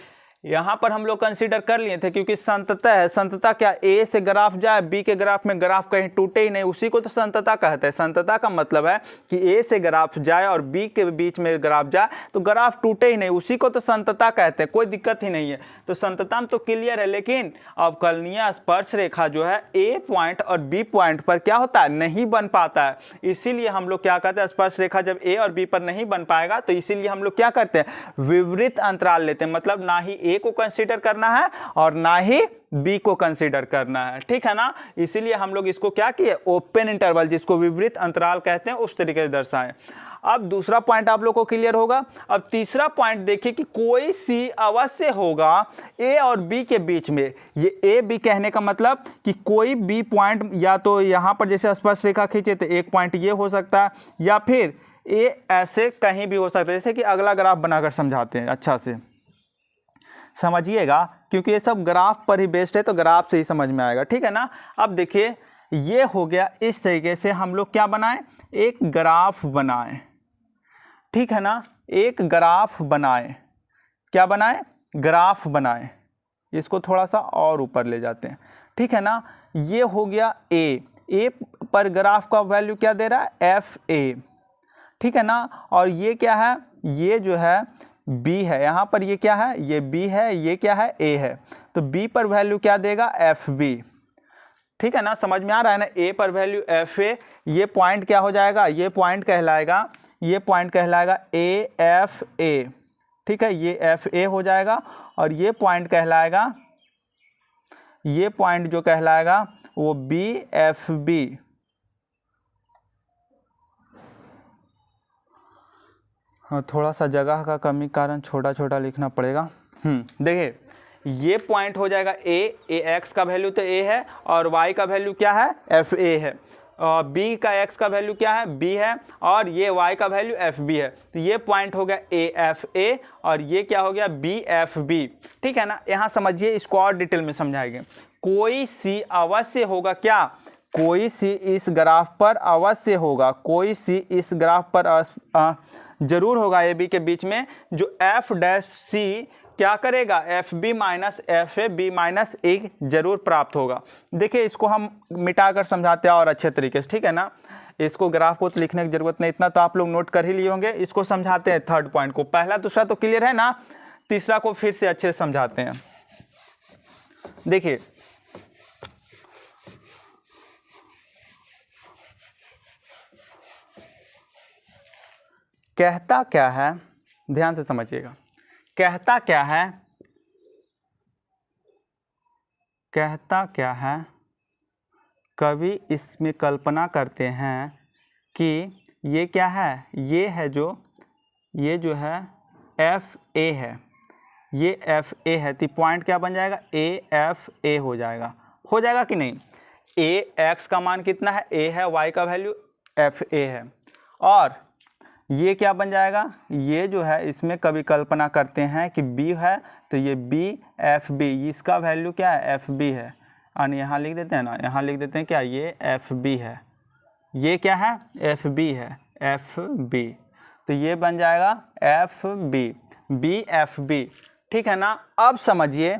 यहाँ पर हम लोग कंसीडर कर लिए थे, क्योंकि संतता है। संतता क्या, ए से ग्राफ जाए, बी के ग्राफ में ग्राफ कहीं टूटे ही नहीं, उसी को तो संतता कहते हैं। संतता का मतलब है कि ए से ग्राफ जाए और बी के बीच में ग्राफ जाए तो ग्राफ टूटे ही नहीं, उसी को तो संतता कहते हैं, कोई दिक्कत ही नहीं है। तो संतता में तो क्लियर है। लेकिन अवकलनीय स्पर्श रेखा जो है ए पॉइंट और बी पॉइंट पर क्या होता है, नहीं बन पाता है। इसीलिए हम लोग क्या कहते हैं, स्पर्श रेखा जब ए और बी पर नहीं बन पाएगा तो इसीलिए हम लोग क्या करते हैं, विवृत अंतराल लेते हैं। मतलब ना ही ए को कंसीडर करना है और ना ही बी को कंसीडर करना है, ठीक है ना। इसीलिए हम लोग इसको क्या किए, ओपन इंटरवल, जिसको विवृत अंतराल कहते हैं, उस तरीके से दर्शाएं। अब दूसरा पॉइंट आप लोग को क्लियर होगा। अब तीसरा पॉइंट देखिए कि कोई सी अवश्य होगा ए और बी के बीच में। ये ए बी कहने का मतलब कि कोई बी पॉइंट, या तो यहां पर जैसे स्पर्श रेखा खींचे तो एक पॉइंट ये हो सकता है, या फिर ए ऐसे कहीं भी हो सकता है। जैसे कि अगला ग्राफ बनाकर समझाते हैं, अच्छा से समझिएगा, क्योंकि ये सब ग्राफ पर ही बेस्ड है, तो ग्राफ से ही समझ में आएगा, ठीक है ना। अब देखिए, ये हो गया। इस तरीके से हम लोग क्या बनाएं, एक ग्राफ बनाएं, ठीक है ना। एक ग्राफ बनाएं, क्या बनाएं, ग्राफ बनाएं। इसको थोड़ा सा और ऊपर ले जाते हैं, ठीक है ना। ये हो गया ए पर ग्राफ का वैल्यू क्या दे रहा है, एफ ए, ठीक है ना। और ये क्या है, ये जो है बी है, यहाँ पर ये क्या है, ये बी है, ये क्या है, ए है। तो बी पर वैल्यू क्या देगा, एफ बी, ठीक है ना। समझ में आ रहा है ना। ए पर वैल्यू एफ ए, ये पॉइंट क्या हो जाएगा, ये पॉइंट कहलाएगा, ये पॉइंट कहलाएगा ए एफ ए, ठीक है। ये एफ ए हो जाएगा और ये पॉइंट कहलाएगा, ये पॉइंट जो कहलाएगा वो बी एफ बी। हाँ, थोड़ा सा जगह का कमी कारण छोटा छोटा लिखना पड़ेगा। देखिए, ये पॉइंट हो जाएगा ए एक्स का वैल्यू तो ए है, और वाई का वैल्यू क्या है, एफ ए है। और बी का एक्स का वैल्यू क्या है, बी है, और ये वाई का वैल्यू एफ बी है। तो ये पॉइंट हो गया ए एफ ए, और ये क्या हो गया, बी एफ बी, ठीक है ना। यहाँ समझिए, इसको और डिटेल में समझाएंगे। कोई सी अवश्य होगा, क्या, कोई सी इस ग्राफ पर अवश्य होगा, कोई सी इस ग्राफ पर जरूर होगा ए बी के बीच में, जो एफ डैश सी क्या करेगा, F B minus F A B minus A जरूर प्राप्त होगा। देखिए, इसको हम मिटाकर समझाते हैं और अच्छे तरीके से, ठीक है ना। इसको ग्राफ को तो लिखने की जरूरत नहीं, इतना तो आप लोग नोट कर ही लिए होंगे। इसको समझाते हैं, थर्ड पॉइंट को। पहला दूसरा तो क्लियर है ना, तीसरा को फिर से अच्छे से समझाते हैं। देखिए, कहता क्या है, ध्यान से समझिएगा। कहता क्या है, कहता क्या है, कवि इसमें कल्पना करते हैं कि ये क्या है, ये है जो है एफ ए है, ये एफ ए है। तो पॉइंट क्या बन जाएगा, ए एफ ए हो जाएगा कि नहीं। ए एक्स का मान कितना है, ए है, वाई का वैल्यू एफ ए है, और ये क्या बन जाएगा, ये जो है इसमें कभी कल्पना करते हैं कि बी है, तो ये बी एफ बी, इसका वैल्यू क्या है, एफ बी है। और यहाँ लिख देते हैं ना, यहाँ लिख देते हैं क्या, ये एफ बी है, ये क्या है, एफ बी है, एफ बी। तो ये बन जाएगा F B, B F B, ठीक है ना। अब समझिए,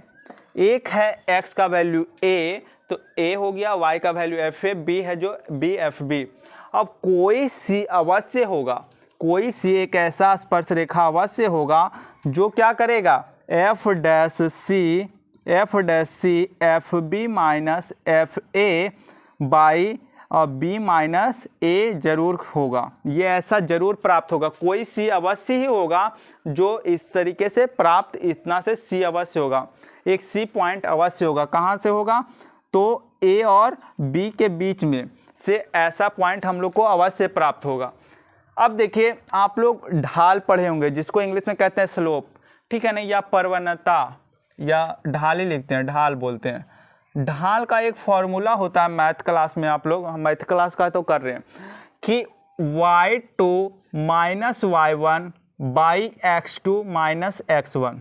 एक है एक्स का वैल्यू ए, तो a हो गया, y का वैल्यू एफ ए, b है जो b एफ बी। अब कोई सी अवश्य होगा, कोई सी एक ऐसा स्पर्श रेखा अवश्य होगा जो क्या करेगा, F dash C F B minus F A by B minus A जरूर होगा। ये ऐसा जरूर प्राप्त होगा, कोई सी अवश्य ही होगा जो इस तरीके से प्राप्त, इतना से सी अवश्य होगा, एक सी पॉइंट अवश्य होगा। कहाँ से होगा, तो ए और बी के बीच में से ऐसा पॉइंट हम लोग को अवश्य प्राप्त होगा। अब देखिए, आप लोग ढाल पढ़े होंगे जिसको इंग्लिश में कहते हैं स्लोप, ठीक है ना, या प्रवणता, या ढाल ही लिखते हैं, ढाल बोलते हैं। ढाल का एक फॉर्मूला होता है मैथ क्लास में, आप लोग मैथ क्लास का तो कर रहे हैं, कि y2 minus y1 by x2 minus x1।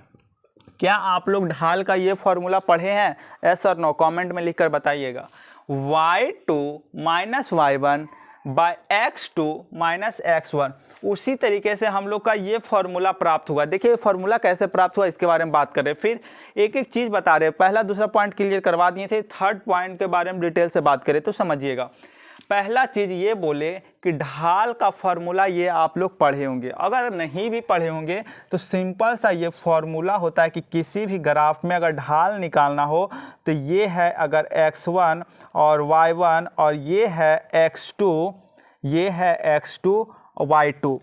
क्या आप लोग ढाल का ये फॉर्मूला पढ़े हैं? यस और नो कमेंट में लिखकर बताइएगा। y2 minus y1 by x2 minus x1, उसी तरीके से हम लोग का ये फॉर्मूला प्राप्त हुआ। देखिए ये फॉर्मूला कैसे प्राप्त हुआ इसके बारे में बात कर रहे हैं, फिर एक एक चीज़ बता रहे हैं। पहला दूसरा पॉइंट क्लियर करवा दिए थे, थर्ड पॉइंट के बारे में डिटेल से बात करें तो समझिएगा। पहला चीज़ ये बोले कि ढाल का फॉर्मूला ये आप लोग पढ़े होंगे, अगर नहीं भी पढ़े होंगे तो सिंपल सा ये फॉर्मूला होता है कि किसी भी ग्राफ में अगर ढाल निकालना हो तो ये है अगर x1 और y1 और ये है x2, ये है x2 और y2।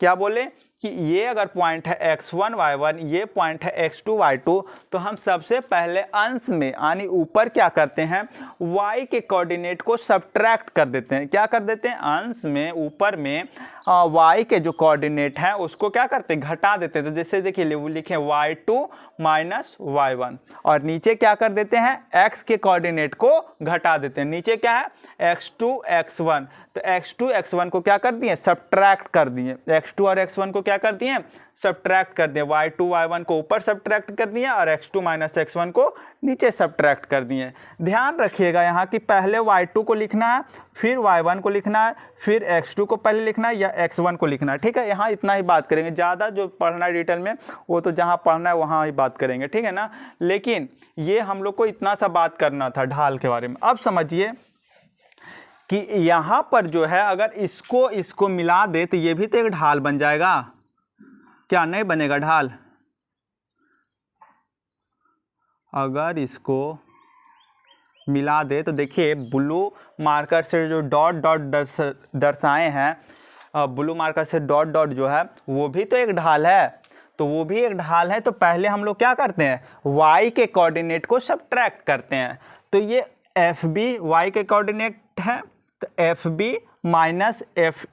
क्या बोले कि ये अगर पॉइंट है x1 y1, ये पॉइंट है x2 y2, तो हम सबसे पहले अंश में यानी ऊपर क्या करते हैं, y के कोऑर्डिनेट को सब्ट्रैक्ट कर देते हैं। क्या कर देते हैं, अंश में ऊपर में y के जो कोऑर्डिनेट है उसको क्या करते हैं, घटा देते हैं। तो जैसे देखिए लिखे y2 माइनस y1, और नीचे क्या कर देते हैं, x के कोऑर्डिनेट को घटा देते हैं। नीचे क्या है, x2 x1, तो x2 x1 को क्या कर दिए, सब्ट्रैक्ट कर दिए। x2 और x1 को क्या कर दिए, सब्ट्रैक्ट कर दिए। y2 y1 को ऊपर सब्ट्रैक्ट कर दिए और x2 माइनस x1 को नीचे सब्ट्रैक्ट कर दिए। ध्यान रखिएगा यहाँ कि पहले y2 को लिखना है, फिर y1 को लिखना है, फिर x2 को पहले लिखना है या x1 को लिखना है, ठीक है। यहाँ इतना ही बात करेंगे, ज़्यादा जो पढ़ना है डिटेल में वो तो जहाँ पढ़ना है वहाँ ही बात करेंगे, ठीक है ना। लेकिन ये हम लोग को इतना सा बात करना था ढाल के बारे में। अब समझिए कि यहाँ पर जो है अगर इसको मिला दे तो ये भी तो एक ढाल बन जाएगा, क्या नहीं बनेगा ढाल? अगर इसको मिला दे तो देखिए ब्लू मार्कर से जो डॉट डॉट दर्शाए हैं, ब्लू मार्कर से डॉट डॉट जो है वो भी तो एक ढाल है, तो वो भी एक ढाल है। तो पहले हम लोग क्या करते हैं, y के कोऑर्डिनेट को सब्ट्रैक्ट करते हैं। तो ये एफ बी y के कोऑर्डिनेट है, तो F B minus F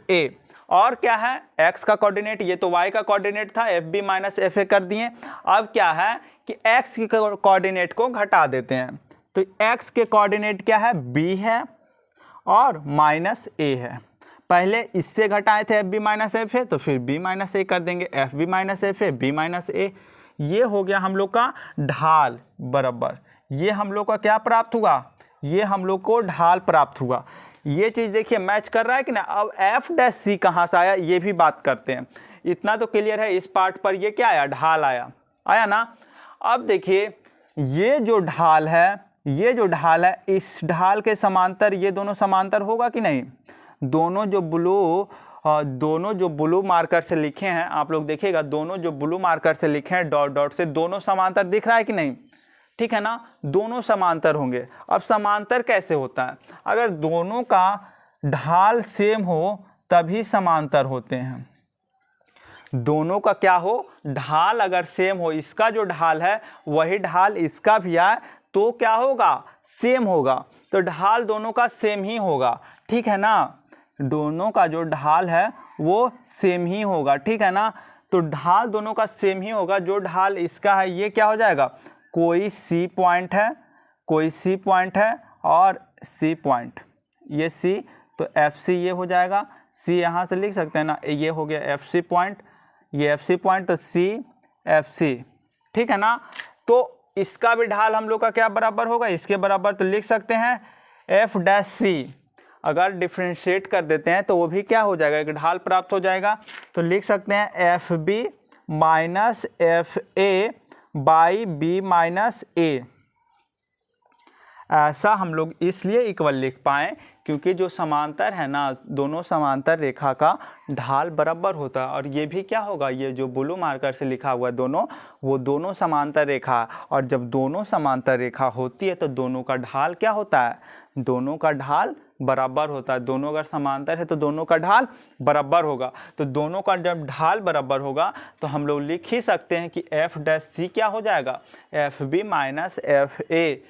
A, और क्या है x का कोऑर्डिनेट, ये तो y का कोऑर्डिनेट था, F B minus F A कर दिए। अब क्या है कि x के कोऑर्डिनेट को घटा देते हैं, तो x के कोऑर्डिनेट क्या है, b है और माइनस a है। पहले इससे घटाए थे F B minus F A, तो फिर b माइनस ए कर देंगे, F B minus F A B minus A. ये हो गया हम लोग का ढाल बराबर। ये हम लोग का क्या प्राप्त हुआ, ये हम लोग को ढाल प्राप्त हुआ। ये चीज़ देखिए मैच कर रहा है कि ना। अब एफ डैश सी कहाँ से आया ये भी बात करते हैं। इतना तो क्लियर है इस पार्ट पर, ये क्या आया, ढाल आया ना। अब देखिए ये जो ढाल है, इस ढाल के समांतर ये दोनों समांतर होगा कि नहीं। दोनों जो ब्लू मार्कर से लिखे हैं आप लोग देखिएगा, दोनों जो ब्लू मार्कर से लिखे हैं डॉट डॉट से, दोनों समांतर दिख रहा है कि नहीं, ठीक है ना। दोनों समांतर होंगे। अब समांतर कैसे होता है, अगर दोनों का ढाल सेम हो तभी समांतर होते हैं। दोनों का क्या हो, ढाल अगर सेम हो, इसका जो ढाल है वही ढाल इसका भी है, तो क्या होगा, सेम होगा। तो ढाल दोनों का सेम ही होगा, ठीक है ना। दोनों का जो ढाल है वो सेम ही होगा, ठीक है ना। तो ढाल दोनों का सेम ही होगा। जो ढाल इसका है ये क्या हो जाएगा, कोई सी पॉइंट है और सी पॉइंट, ये सी, तो एफ सी ये हो जाएगा। सी यहाँ से लिख सकते हैं ना, ये हो गया एफ सी पॉइंट, ये एफ सी पॉइंट, तो सी एफ सी, ठीक है ना। तो इसका भी ढाल हम लोग का क्या बराबर होगा, इसके बराबर, तो लिख सकते हैं एफ डैश सी। अगर डिफ्रेंशिएट कर देते हैं तो वो भी क्या हो जाएगा, एक ढाल प्राप्त हो जाएगा। तो लिख सकते हैं F B minus F A by B minus A, ऐसा हम लोग इसलिए इक्वल लिख पाएँ क्योंकि जो समांतर है ना, दोनों समांतर रेखा का ढाल बराबर होता है। और ये भी क्या होगा, ये जो ब्लू मार्कर से लिखा हुआ है दोनों, वो दोनों समांतर रेखा है। और जब दोनों समांतर रेखा होती है तो दोनों का ढाल क्या होता है, दोनों का ढाल बराबर होता है। दोनों अगर समांतर है तो दोनों का ढाल बराबर होगा। तो दोनों का जब ढाल बराबर होगा तो हम लोग लिख ही सकते हैं कि एफ डैश सी क्या हो जाएगा, F B minus F A.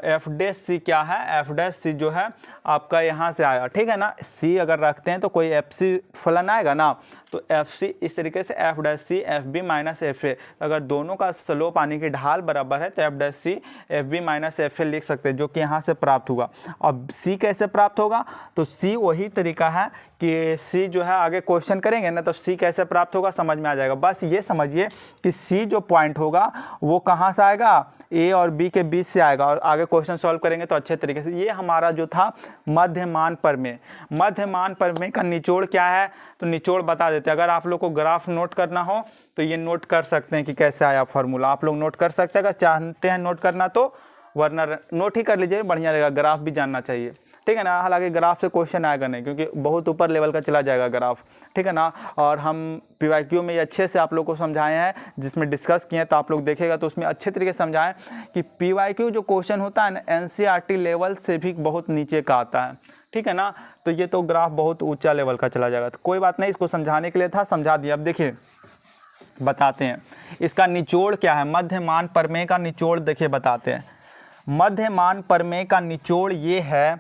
F dash C क्या है, एफ डैश सी जो है आपका यहाँ से आएगा, ठीक है ना। सी अगर रखते हैं तो कोई एफ सी फलन आएगा ना, तो एफ सी इस तरीके से F dash C F B minus F A. अगर दोनों का स्लोप पानी की ढाल बराबर है तो f dash C F B minus F a लिख सकते हैं, जो कि यहाँ से प्राप्त हुआ। अब सी कैसे प्राप्त होगा, तो सी वही तरीका है कि सी जो है आगे क्वेश्चन करेंगे ना, तो सी कैसे प्राप्त होगा समझ में आ जाएगा। बस ये समझिए कि सी जो पॉइंट होगा वो कहाँ से आएगा, ए और बी के बीच से आएगा। और आगे क्वेश्चन सॉल्व करेंगे तो अच्छे तरीके से। ये हमारा जो था मध्यमान प्रमेय। मध्यमान प्रमेय का निचोड़ क्या है, तो निचोड़ बता देते हैं। अगर आप लोग को ग्राफ नोट करना हो तो ये नोट कर सकते हैं कि कैसे आया फॉर्मूला, आप लोग नोट कर सकते हैं। अगर चाहते हैं नोट करना तो, वरना नोट ही कर लीजिए, बढ़िया रहेगा। ग्राफ भी जानना चाहिए, ठीक है ना। हालांकि ग्राफ से क्वेश्चन आएगा नहीं क्योंकि बहुत ऊपर लेवल का चला जाएगा ग्राफ, ठीक है ना। और हम पीवाईक्यू में ये अच्छे से आप लोग को समझाए हैं, जिसमें डिस्कस किए हैं, तो आप लोग देखेगा तो उसमें अच्छे तरीके से समझाएं कि पीवाईक्यू जो क्वेश्चन होता है ना, एनसीईआरटी लेवल से भी बहुत नीचे का आता है, ठीक है ना। तो ये तो ग्राफ बहुत ऊंचा लेवल का चला जाएगा, तो कोई बात नहीं, इसको समझाने के लिए था, समझा दिया। अब देखिए बताते हैं इसका निचोड़ क्या है। मध्यमान प्रमेय का निचोड़ देखिए बताते हैं। मध्यमान प्रमेय का निचोड़ ये है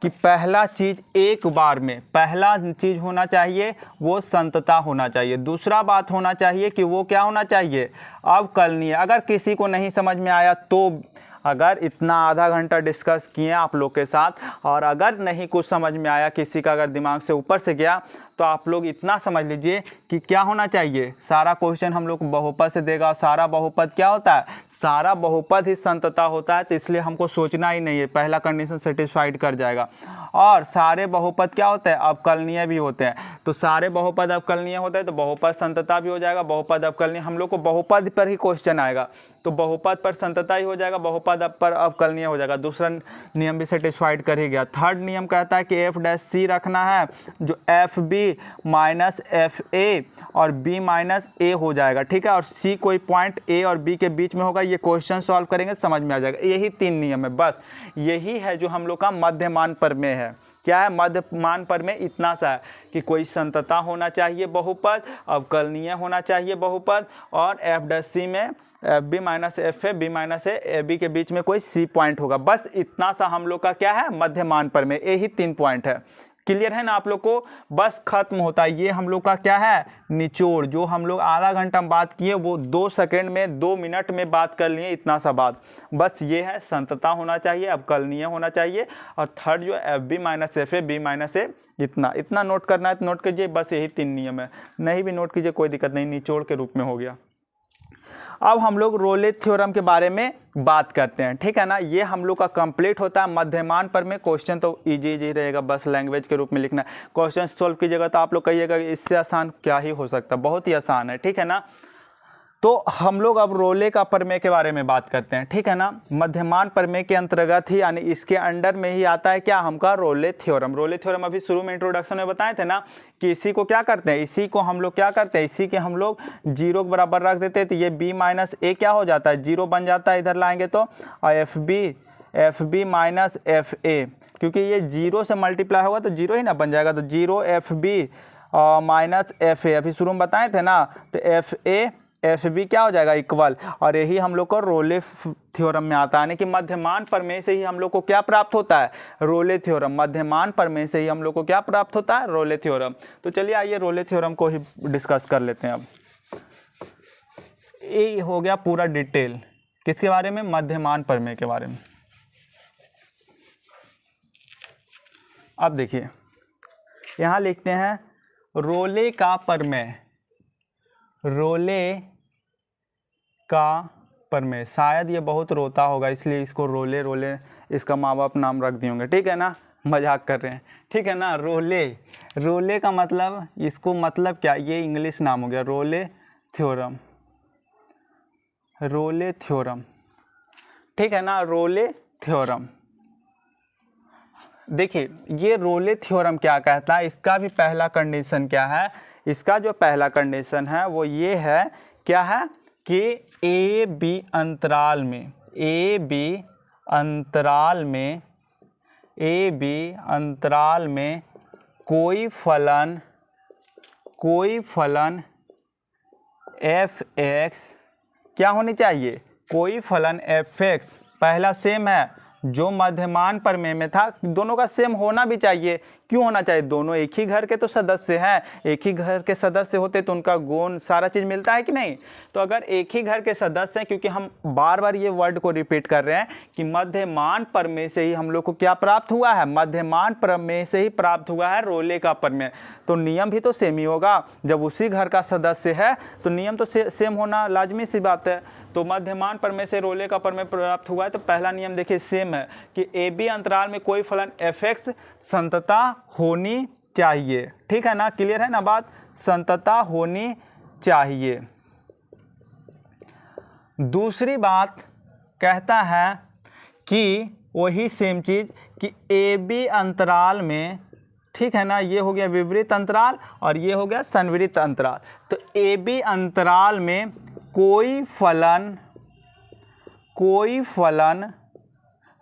कि पहला चीज एक बार में, पहला चीज होना चाहिए वो संतता होना चाहिए। दूसरा बात होना चाहिए कि वो क्या होना चाहिए, अवकलनीय। अगर किसी को नहीं समझ में आया तो, अगर इतना आधा घंटा डिस्कस किए आप लोग के साथ और अगर नहीं कुछ समझ में आया, किसी का अगर दिमाग से ऊपर से गया, तो आप लोग इतना समझ लीजिए कि क्या होना चाहिए, सारा क्वेश्चन हम लोग बहुपद से देगा। सारा बहुपद क्या होता है, सारा बहुपद ही संतता होता है, तो इसलिए हमको सोचना ही नहीं है, पहला कंडीशन सेटिस्फाइड कर जाएगा। और सारे बहुपद क्या होते हैं, अवकलनीय भी होते हैं। तो सारे बहुपद अवकलनीय होते हैं तो बहुपद संतता भी हो जाएगा। बहुपद अवकलनीय, हम लोग को बहुपद पर ही क्वेश्चन आएगा तो बहुपद पर संतता ही हो जाएगा, बहुपद पर अवकलनीय हो जाएगा। दूसरा नियम भी सेटिस्फाइड कर ही गया। थर्ड नियम कहता है कि एफ डैश सी रखना है, जो F B minus F A और बी माइनस ए हो जाएगा, ठीक है। और सी कोई पॉइंट ए और बी के बीच में होगा। ये क्वेश्चन सॉल्व करेंगे समझ में आ जाएगा। यही 3 नियम है, बस यही है जो हम लोग का मध्यमान प्रमेय है। क्या है मध्यमान प्रमेय, इतना सा है कि कोई संतता होना चाहिए बहुपद, अवकलनीय होना चाहिए बहुपद, और एफ डैश सी में f B minus F A B minus a b के बीच में कोई सी पॉइंट होगा। बस इतना सा हम लोग का क्या है मध्यमान प्रमेय, यही 3 पॉइंट है। क्लियर है ना आप लोग को, बस खत्म होता है। ये हम लोग का क्या है निचोड़, जो हम लोग आधा घंटा में बात किए वो 2 सेकेंड में 2 मिनट में बात कर लिए, इतना सा बात। बस ये है, संतता होना चाहिए, अवकलनीय होना चाहिए, और थर्ड जो F B minus F A B minus A, इतना नोट करना है तो नोट कीजिए। बस यही 3 नियम है, नहीं भी नोट कीजिए कोई दिक्कत नहीं, निचोड़ के रूप में हो गया। अब हम लोग रोले थ्योरम के बारे में बात करते हैं, ठीक है ना। ये हम लोग का कंप्लीट होता है मध्यमान प्रमेय। क्वेश्चन तो इजी रहेगा, बस लैंग्वेज के रूप में लिखना है। क्वेश्चन सॉल्व कीजिएगा तो आप लोग कहिएगा इससे आसान क्या ही हो सकता है, बहुत ही आसान है, ठीक है ना। तो हम लोग अब रोले का प्रमेय के बारे में बात करते हैं, ठीक है ना। मध्यमान प्रमेय के अंतर्गत ही, यानी इसके अंडर में ही आता है क्या, हमका रोले थ्योरम। रोले थ्योरम अभी शुरू में इंट्रोडक्शन में बताए थे ना कि इसी को क्या करते हैं, इसी को हम लोग क्या करते हैं, इसी के हम लोग 0 के बराबर रख देते हैं, तो ये b माइनस ए क्या हो जाता है, 0 बन जाता है। इधर लाएंगे तो F B minus F a, क्योंकि ये 0 से मल्टीप्लाई होगा तो 0 ही ना बन जाएगा, तो 0 f B minus F a, अभी शुरू में बताए थे ना, तो एफ ए एफ बी क्या हो जाएगा इक्वल। और यही हम लोग को रोले थ्योरम में आता है, यानी कि मध्यमान प्रमेय से ही हम लोग को क्या प्राप्त होता है, रोले थ्योरम। मध्यमान प्रमेय से ही हम लोग को क्या प्राप्त होता है, रोले थ्योरम। तो चलिए आइए रोले थ्योरम को ही डिस्कस कर लेते हैं। अब ये हो गया पूरा डिटेल किसके बारे में, मध्यमान प्रमेय के बारे में। अब देखिए यहाँ लिखते हैं रोले का प्रमेय, रोले का प्रमेय। शायद ये बहुत रोता होगा इसलिए इसको रोले रोले इसका माँ बाप नाम रख दिए होंगे, ठीक है ना, मजाक कर रहे हैं, ठीक है ना। रोले, रोले का मतलब, इसको मतलब क्या, ये इंग्लिश नाम हो गया रोले थ्योरम, रोले थ्योरम, ठीक है ना, रोले थ्योरम। देखिए ये रोले थ्योरम क्या कहता है, इसका भी पहला कंडीशन क्या है, इसका जो पहला कंडीशन है वो ये है, क्या है कि ए बी अंतराल में, ए बी अंतराल में, ए बी अंतराल में कोई फलन एफ एक्स क्या होनी चाहिए, कोई फलन एफ एक्स पहला सेम है जो मध्यमान प्रमेय में था, दोनों का सेम होना भी चाहिए। क्यों होना चाहिए, दोनों एक ही घर के तो सदस्य हैं, एक ही घर के सदस्य होते तो उनका गुण सारा चीज़ मिलता है कि नहीं। तो अगर एक ही घर के सदस्य हैं, क्योंकि हम बार बार ये वर्ड को रिपीट कर रहे हैं कि मध्यमान प्रमेय से ही हम लोग को क्या प्राप्त हुआ है, मध्यमान प्रमेय से ही प्राप्त हुआ है रोले का प्रमेय, तो नियम भी तो सेम ही होगा। जब उसी घर का सदस्य है तो नियम तो सेम होना लाजमी सी बात है। तो मध्यमान प्रमेय से रोले का प्रमेय प्राप्त हुआ है, तो पहला नियम देखिए सेम है कि ए बी अंतराल में कोई फलन एफ एक्स संतता होनी चाहिए। ठीक है ना, क्लियर है ना बात, संतता होनी चाहिए। दूसरी बात कहता है कि वही सेम चीज कि ए बी अंतराल में, ठीक है ना, ये हो गया विपरीत अंतराल और ये हो गया संवृत अंतराल। तो ए बी अंतराल में कोई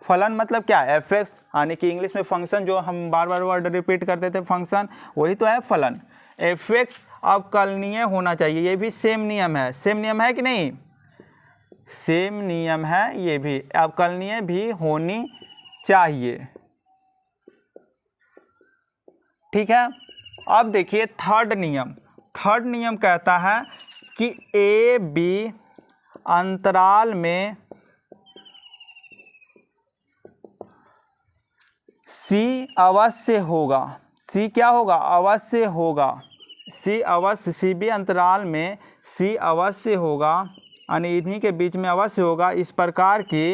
फलन मतलब क्या, एफ एक्स, यानी कि इंग्लिश में फंक्शन, जो हम बार बार वर्ड रिपीट करते थे फंक्शन, वही तो है फलन। एफ एक्स अवकलनीय होना चाहिए, ये भी सेम नियम है, सेम नियम है कि नहीं, सेम नियम है, ये भी अवकलनीय भी होनी चाहिए। ठीक है, अब देखिए थर्ड नियम कहता है कि ए बी अंतराल में सी अवश्य होगा, सी क्या होगा, अवश्य होगा, सी बी अंतराल में सी अवश्य होगा, यानी इन्हीं के बीच में अवश्य होगा, इस प्रकार की,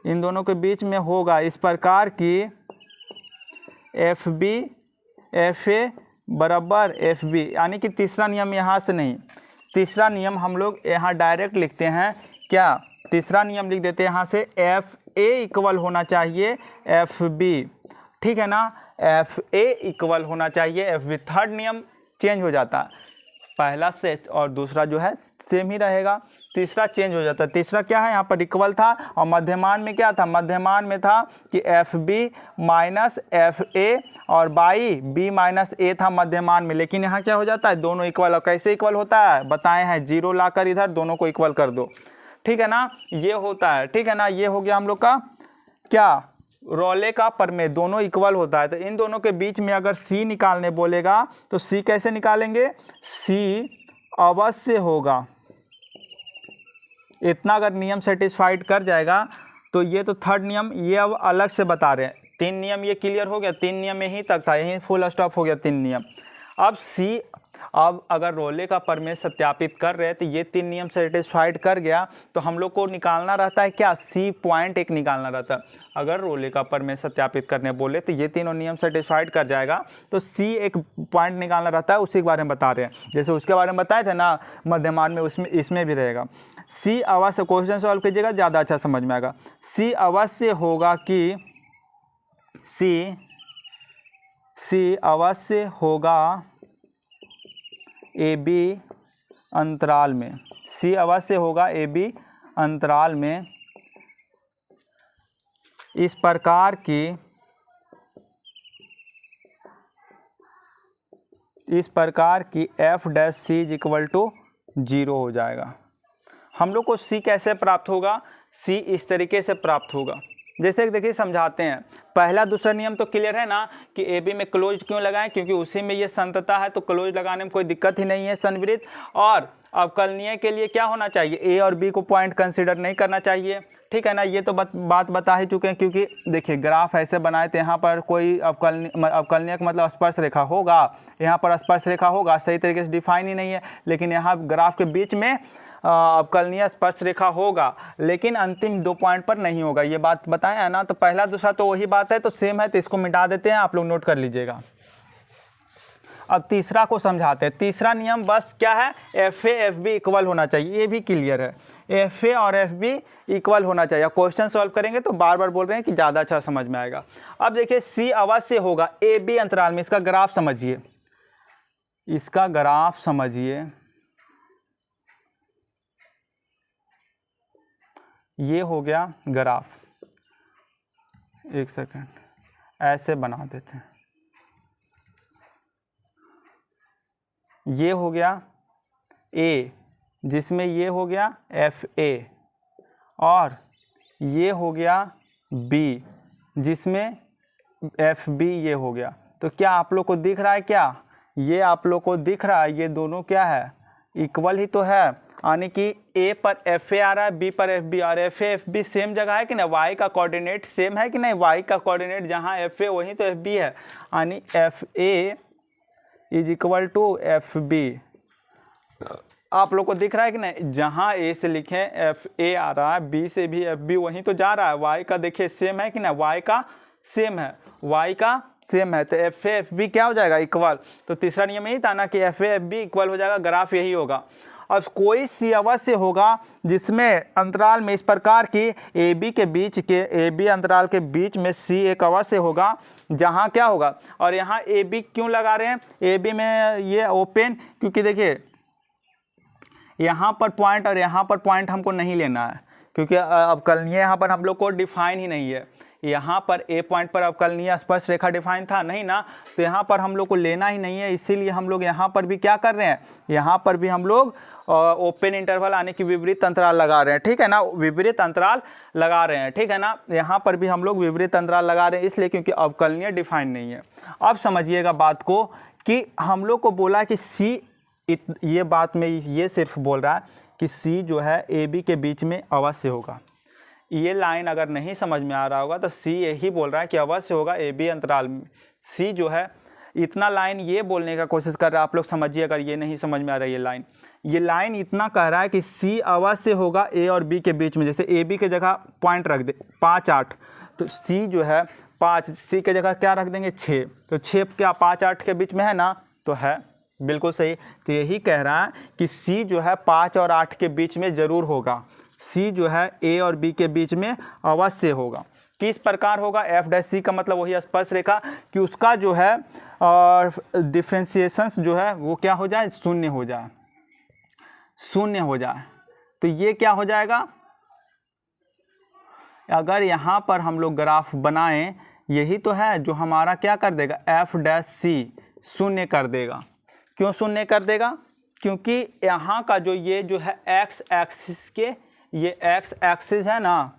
इन दोनों के बीच में होगा इस प्रकार की एफ बी एफ ए बराबर एफ बी, यानी कि तीसरा नियम यहाँ से नहीं, तीसरा नियम हम लोग यहाँ डायरेक्ट लिखते हैं, क्या, तीसरा नियम लिख देते हैं यहाँ से, एफ ए इक्वल होना चाहिए एफ बी। ठीक है ना, एफ ए इक्वल होना चाहिए एफ बी। थर्ड नियम चेंज हो जाता है, पहला से और दूसरा जो है सेम ही रहेगा, तीसरा चेंज हो जाता है। तीसरा क्या है, यहाँ पर इक्वल था और मध्यमान में क्या था, मध्यमान में था कि f B minus F A और बाई बी माइनस ए था मध्यमान में, लेकिन यहाँ क्या हो जाता है, दोनों इक्वल। और कैसे इक्वल होता है बताए हैं, जीरो लाकर इधर दोनों को इक्वल कर दो। ठीक है ना, ये होता है। ठीक है ना, ये हो गया हम लोग का क्या, रोले का प्रमेय, दोनों इक्वल होता है। तो इन दोनों के बीच में अगर सी निकालने बोलेगा तो सी कैसे निकालेंगे, सी अवश्य होगा, इतना अगर नियम सेटिस्फाइड कर जाएगा तो ये तो थर्ड नियम, ये अब अलग से बता रहे हैं। तीन नियम ये क्लियर हो गया, तीन नियम यहीं तक था, यहीं फुल स्टॉप हो गया तीन नियम। अब सी, अब अगर रोले का प्रमेय सत्यापित कर रहे हैं तो ये तीन नियम सेटिस्फाइड कर गया, तो हम लोग को निकालना रहता है क्या, सी पॉइंट एक निकालना रहता है। अगर रोले का प्रमेय सत्यापित करने बोले तो ये तीनों नियम सेटिस्फाइड कर जाएगा, तो सी एक पॉइंट निकालना रहता है, उसी के बारे में बता रहे हैं। जैसे उसके बारे में बताए थे ना मध्यमान में, उसमें इसमें भी रहेगा। सी अवश्य, क्वेश्चन सॉल्व कीजिएगा ज़्यादा अच्छा समझ में आएगा। सी अवश्य होगा कि, सी अवश्य होगा ए बी अंतराल में, सी अवश्य होगा ए बी अंतराल में, इस प्रकार की f dash C is equal to 0 हो जाएगा। हम लोग को सी कैसे प्राप्त होगा, सी इस तरीके से प्राप्त होगा, जैसे देखिए समझाते हैं। पहला दूसरा नियम तो क्लियर है ना कि ए बी में क्लोज क्यों लगाएं, क्योंकि उसी में ये संतता है, तो क्लोज लगाने में कोई दिक्कत ही नहीं है, संवृत। और अवकलनीय के लिए क्या होना चाहिए, ए और बी को पॉइंट कंसीडर नहीं करना चाहिए। ठीक है ना, ये तो बात बता ही चुके हैं, क्योंकि देखिए ग्राफ ऐसे बनाए थे, यहाँ पर कोई अवकलनीय का मतलब स्पर्श रेखा होगा, यहाँ पर स्पर्श रेखा होगा, सही तरीके से डिफाइन ही नहीं है, लेकिन यहाँ ग्राफ के बीच में अवकलनीय स्पर्श रेखा होगा, लेकिन अंतिम 2 पॉइंट पर नहीं होगा, ये बात बताया है ना। तो पहला दूसरा तो वही बात है, तो सेम है, तो इसको मिटा देते हैं, आप लोग नोट कर लीजिएगा। अब तीसरा को समझाते हैं। तीसरा नियम बस क्या है, एफ ए एफ बी इक्वल होना चाहिए, ये भी क्लियर है, एफ ए और एफ बी इक्वल होना चाहिए। क्वेश्चन सॉल्व करेंगे तो बार बार बोल रहे हैं कि ज़्यादा अच्छा समझ में आएगा। अब देखिए सी अवश्य होगा ए बी अंतराल में, इसका ग्राफ समझिए, इसका ग्राफ समझिए, ये हो गया ग्राफ, एक सेकंड ऐसे बना देते हैं, ये हो गया ए जिसमें ये हो गया एफ ए, और ये हो गया बी जिसमें एफ बी, ये हो गया। तो क्या आप लोग को दिख रहा है, क्या ये आप लोग को दिख रहा है, ये दोनों क्या है, इक्वल ही तो है, यानी कि ए पर एफ ए आ रहा है, बी पर एफ बी, और एफ ए एफ बी सेम जगह है कि नहीं, वाई का कोऑर्डिनेट सेम है कि नहीं, वाई का कोऑर्डिनेट जहाँ एफ ए वहीं तो एफ बी है, यानी f a is equal to F b. आप लोग को दिख रहा है कि नहीं, जहाँ ए से लिखें एफ ए आ रहा है, बी से भी एफ बी वहीं तो जा रहा है, वाई का देखिए सेम है कि नहीं, वाई का सेम है, वाई का सेम है, तो एफ ए एफ बी क्या हो जाएगा, इक्वल। तो तीसरा नियम यही था ना कि एफ ए एफ बी इक्वल हो जाएगा, ग्राफ यही होगा। अब कोई सी अवश्य होगा जिसमें अंतराल में इस प्रकार की ए बी के बीच के, ए बी अंतराल के बीच में सी एक अवश्य होगा, जहाँ क्या होगा, और यहाँ ए बी क्यों लगा रहे हैं, ए बी में ये ओपन, क्योंकि देखिए यहाँ पर पॉइंट और यहाँ पर पॉइंट हमको नहीं लेना है, क्योंकि अवकलनीय यहाँ पर हम लोग को डिफाइन ही नहीं है, यहाँ पर ए पॉइंट पर अवकलनीय स्पर्श रेखा डिफाइन था नहीं ना, तो यहाँ पर हम लोग को लेना ही नहीं है, इसीलिए हम लोग यहाँ पर भी क्या कर रहे हैं, यहाँ पर भी हम लोग ओपन इंटरवल यानी कि विपरीत अंतराल लगा रहे हैं, ठीक है ना, विपरीत अंतराल लगा रहे हैं, ठीक है ना, यहाँ पर भी हम लोग विपरीत अंतराल लगा रहे हैं, इसलिए क्योंकि अवकलनीय डिफाइन नहीं है। अब समझिएगा बात को कि हम लोग को बोला कि सी, ये बात में ये सिर्फ बोल रहा है कि सी जो है ए बी के बीच में अवश्य होगा। ये लाइन अगर नहीं समझ में आ रहा होगा तो सी यही बोल रहा है कि अवश्य होगा ए बी अंतराल में। सी जो है इतना लाइन ये बोलने का कोशिश कर रहा है, आप लोग समझिए अगर ये नहीं समझ में आ रहा है, ये लाइन इतना कह रहा है कि सी अवश्य होगा ए और बी के बीच में। जैसे ए बी के जगह पॉइंट रख दे 5 8, तो सी जो है 5, सी के जगह क्या रख देंगे 6, तो 6 क्या 5 8 के बीच में है ना, तो है बिल्कुल सही। तो यही कह रहा है कि सी जो है 5 और 8 के बीच में ज़रूर होगा, सी जो है ए और बी के बीच में अवश्य होगा। किस प्रकार होगा, एफ डैश सी का मतलब वही स्पर्श रेखा कि उसका जो है डिफ्रेंशिएशंस जो है वो क्या हो जाए, शून्य हो जाए, शून्य हो जाए। तो ये क्या हो जाएगा, अगर यहाँ पर हम लोग ग्राफ बनाएं, यही तो है जो हमारा क्या कर देगा, एफ डैश सी शून्य कर देगा। क्यों शून्य कर देगा, क्योंकि यहाँ का जो ये जो है एक्स एक्सिस के, ये एक्स एक्सिस है ना,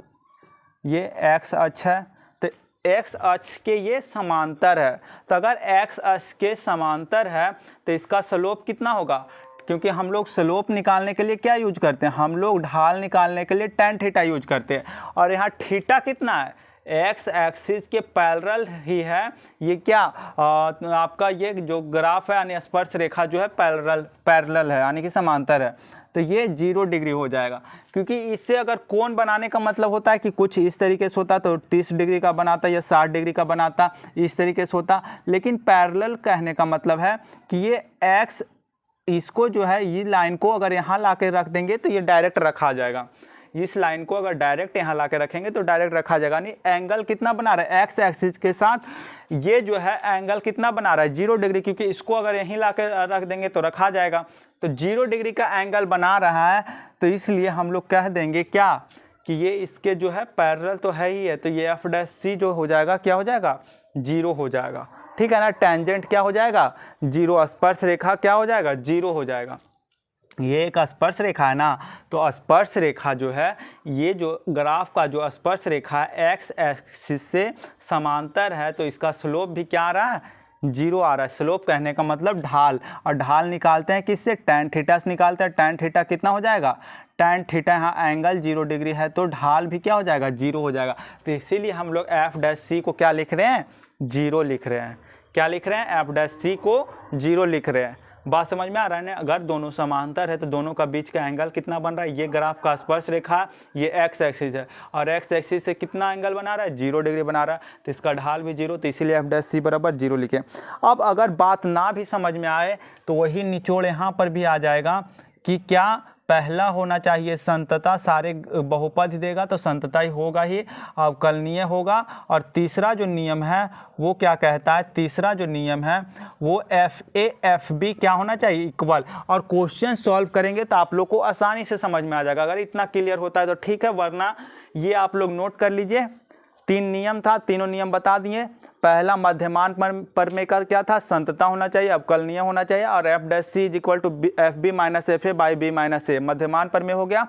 ये एक्स अक्ष है, तो एक्स अक्ष के ये समांतर है। तो अगर एक्स अक्ष के समांतर है तो इसका स्लोप कितना होगा, क्योंकि हम लोग स्लोप निकालने के लिए क्या यूज करते हैं, हम लोग ढाल निकालने के लिए tan थीटा यूज करते हैं, और यहाँ थीटा कितना है, एक्स एक्सिस के पैरेलल ही है। ये क्या आपका ये जो ग्राफ है यानी स्पर्श रेखा जो है पैरेलल है यानी कि समांतर है, तो ये 0 डिग्री हो जाएगा। क्योंकि इससे अगर कोण बनाने का मतलब होता है कि कुछ इस तरीके से होता तो 30 डिग्री का बनाता या 60 डिग्री का बनाता, इस तरीके से होता, लेकिन पैरेलल कहने का मतलब है कि ये एक्स, इसको जो है ये लाइन को अगर यहाँ ला के रख देंगे तो ये डायरेक्ट रखा जाएगा, इस लाइन को अगर डायरेक्ट यहाँ ला के रखेंगे तो डायरेक्ट रखा जाएगा। नहीं, एंगल कितना बना रहा है, एक्स एक्सिस के साथ ये जो है एंगल कितना बना रहा है, 0 डिग्री, क्योंकि इसको अगर यहीं ला के रख देंगे तो रखा जाएगा, तो 0 डिग्री का एंगल बना रहा है। तो इसलिए हम लोग कह देंगे क्या कि ये इसके जो है पैरेलल तो है ही है, तो ये एफ डैश सी जो हो जाएगा क्या हो जाएगा, 0 हो जाएगा, ठीक है ना। टेंजेंट क्या हो जाएगा, 0, स्पर्श रेखा क्या हो जाएगा, 0 हो जाएगा। ये एक स्पर्श रेखा है ना, तो स्पर्श रेखा जो है, ये जो ग्राफ का जो स्पर्श रेखा है एक्स एक्सिस से समांतर है, तो इसका स्लोप भी क्या आ रहा है, 0 आ रहा है। स्लोप कहने का मतलब ढाल, और ढाल निकालते हैं किससे, tan थीटा से निकालते हैं। tan थीटा कितना हो जाएगा, tan थीटा यहाँ एंगल 0 डिग्री है, तो ढाल भी क्या हो जाएगा, 0 हो जाएगा। तो इसीलिए हम लोग एफ डैश सी को क्या लिख रहे हैं, 0 लिख रहे हैं। क्या लिख रहे हैं, एफ डैश सी को 0 लिख रहे हैं। बात समझ में आ रहा है ना। अगर दोनों समांतर है तो दोनों का बीच का एंगल कितना बन रहा है, ये ग्राफ का स्पर्श रेखा, ये एक्स एक्सिस है और एक्स एक्सिस से कितना एंगल बना रहा है, 0 डिग्री बना रहा है, तो इसका ढाल भी 0, तो इसीलिए एफ डैश सी बराबर 0 लिखे। अब अगर बात ना भी समझ में आए तो वही निचोड़ यहाँ पर भी आ जाएगा कि क्या पहला होना चाहिए संतता, सारे बहुपद देगा तो संतता ही होगा ही, अवकलनीय होगा। और तीसरा जो नियम है वो क्या कहता है, तीसरा जो नियम है वो एफ ए एफ बी क्या होना चाहिए, इक्वल। और क्वेश्चन सॉल्व करेंगे तो आप लोग को आसानी से समझ में आ जाएगा। अगर इतना क्लियर होता है तो ठीक है, वरना ये आप लोग नोट कर लीजिए। 3 नियम था, तीनों नियम बता दिए। पहला मध्यमान प्रमेय का क्या था, संतता होना चाहिए, अवकलनीय होना चाहिए, और F dash C is equal to F B minus F A by B minus A, मध्यमान प्रमेय हो गया।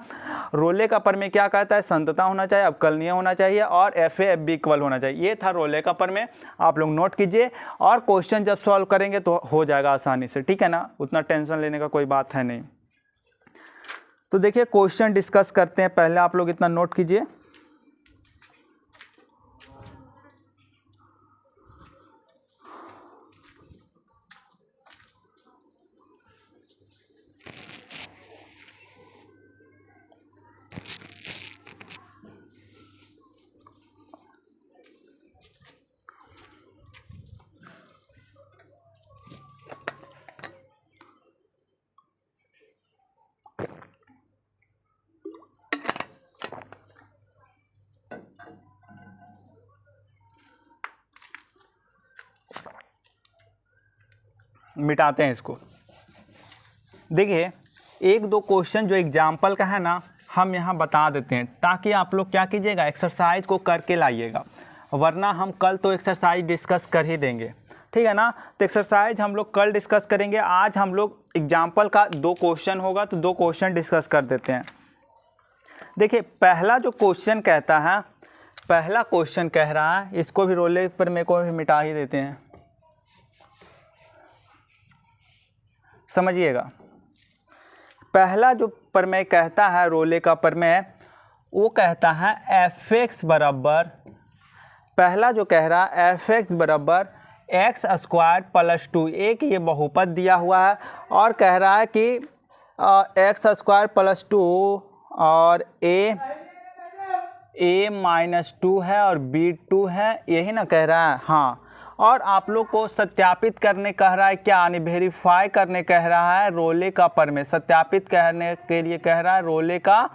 रोले का प्रमेय क्या कहता है, संतता होना चाहिए, अवकलनीय होना चाहिए और एफ ए एफ बी इक्वल होना चाहिए। ये था रोले का प्रमेय, आप लोग नोट कीजिए और क्वेश्चन जब सॉल्व करेंगे तो हो जाएगा आसानी से, ठीक है ना, उतना टेंशन लेने का कोई बात है नहीं। तो देखिए क्वेश्चन डिस्कस करते हैं, पहले आप लोग इतना नोट कीजिए। मिटाते हैं इसको। देखिए 1-2 क्वेश्चन जो एग्जाम्पल का है ना, हम यहाँ बता देते हैं ताकि आप लोग क्या कीजिएगा, एक्सरसाइज को करके लाइएगा, वरना हम कल तो एक्सरसाइज डिस्कस कर ही देंगे, ठीक है ना। तो एक्सरसाइज हम लोग कल डिस्कस करेंगे, आज हम लोग एग्जाम्पल का 2 क्वेश्चन होगा तो 2 क्वेश्चन डिस्कस कर देते हैं। देखिए पहला जो क्वेश्चन कहता है, पहला क्वेश्चन कह रहा है, इसको भी रोले पर मेरे को भी मिटा ही देते हैं, समझिएगा। पहला जो प्रमेय कहता है, रोले का प्रमेय, वो कहता है एफ एक्स बराबर, पहला जो कह रहा है एफ एक्स बराबर एक्स स्क्वायर प्लस 2, एक ये बहुपद दिया हुआ है और कह रहा है कि एक्स स्क्वायर प्लस 2 और ए माइनस 2 है और बी 2 है, यही ना कह रहा है, हाँ। और आप लोग को सत्यापित करने कह रहा है, क्या यानी वेरीफाई करने कह रहा है रोले का प्रमेय, सत्यापित करने के लिए कह रहा है रोले का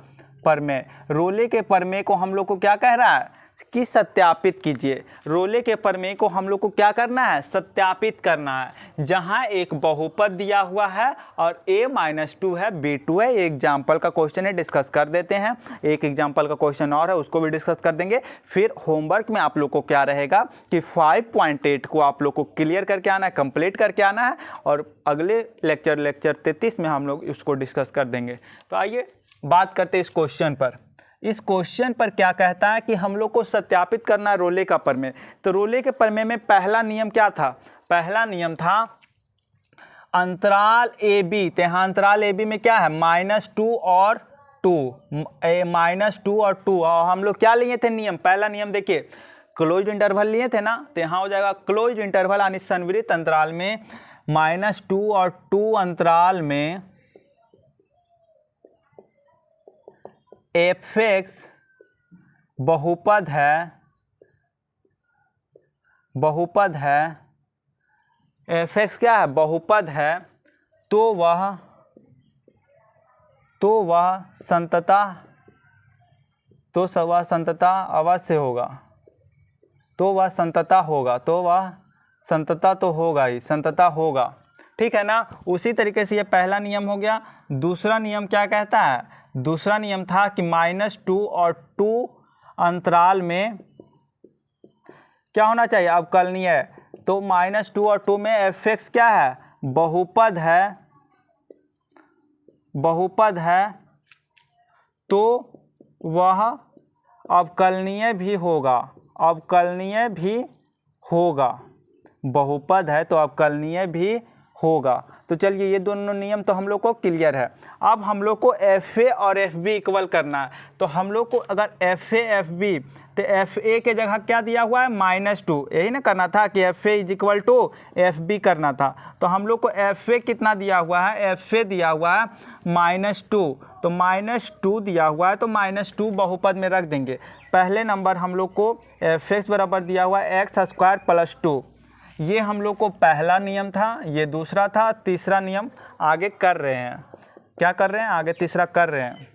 प्रमेय। रोले के प्रमेय को हम लोग को क्या कह रहा है कि सत्यापित कीजिए। रोले के प्रमेय को हम लोग को क्या करना है, सत्यापित करना है। जहां एक बहुपद दिया हुआ है और a माइनस 2 है, b2 है, ये एग्जाम्पल का क्वेश्चन है, डिस्कस कर देते हैं। एक एग्जाम्पल का क्वेश्चन और है, उसको भी डिस्कस कर देंगे। फिर होमवर्क में आप लोग को क्या रहेगा कि 5.8 को आप लोग को क्लियर करके आना है, कंप्लीट करके आना है, और अगले लेक्चर 33 में हम लोग इसको डिस्कस कर देंगे। तो आइए बात करते हैं इस क्वेश्चन पर। इस क्वेश्चन पर क्या कहता है कि हम लोग को सत्यापित करना है रोले का प्रमेय। तो रोले के प्रमेय में पहला नियम क्या था, पहला नियम था अंतराल ए बी, तो यहाँ अंतराल ए बी में क्या है, -2 और 2, -2 और 2, और हम लोग क्या लिए थे नियम, पहला नियम देखिए क्लोज्ड इंटरवल लिए थे ना, तो यहाँ हो जाएगा क्लोज्ड इंटरवल यानी संवृत अंतराल में -2 और 2 अंतराल में एफ एक्स बहुपद है, बहुपद है, एफ एक्स क्या है, बहुपद है, तो वह संतता, तो वह संतता अवश्य होगा, तो वह संतता होगा, तो वह संतता तो होगा ही, संतता होगा, ठीक है ना। उसी तरीके से ये पहला नियम हो गया। दूसरा नियम क्या कहता है, दूसरा नियम था कि -2 और 2 अंतराल में क्या होना चाहिए, अवकलनीय है। तो -2 और 2 में एफ एक्स क्या है, बहुपद है, बहुपद है, तो वह अवकलनीय भी होगा, अवकलनीय भी होगा, बहुपद है तो अवकलनीय भी होगा। तो चलिए ये दोनों नियम तो हम लोग को क्लियर है। अब हम लोग को एफ ए और एफ बी इक्वल करना है। तो हम लोग को अगर एफ ए एफ बी, तो एफ ए के जगह क्या दिया हुआ है -2, यही ना करना था कि f a is equal to F b करना था। तो हम लोग को एफ ए कितना दिया हुआ है, एफ ए दिया हुआ है -2, तो -2 दिया हुआ है तो -2 बहुपद में रख देंगे। पहले नंबर हम लोग को एफ एक्स बराबर दिया हुआ है x² + 2, ये हम लोग को पहला नियम था, ये दूसरा था, तीसरा नियम आगे कर रहे हैं। क्या कर रहे हैं, आगे तीसरा कर रहे हैं,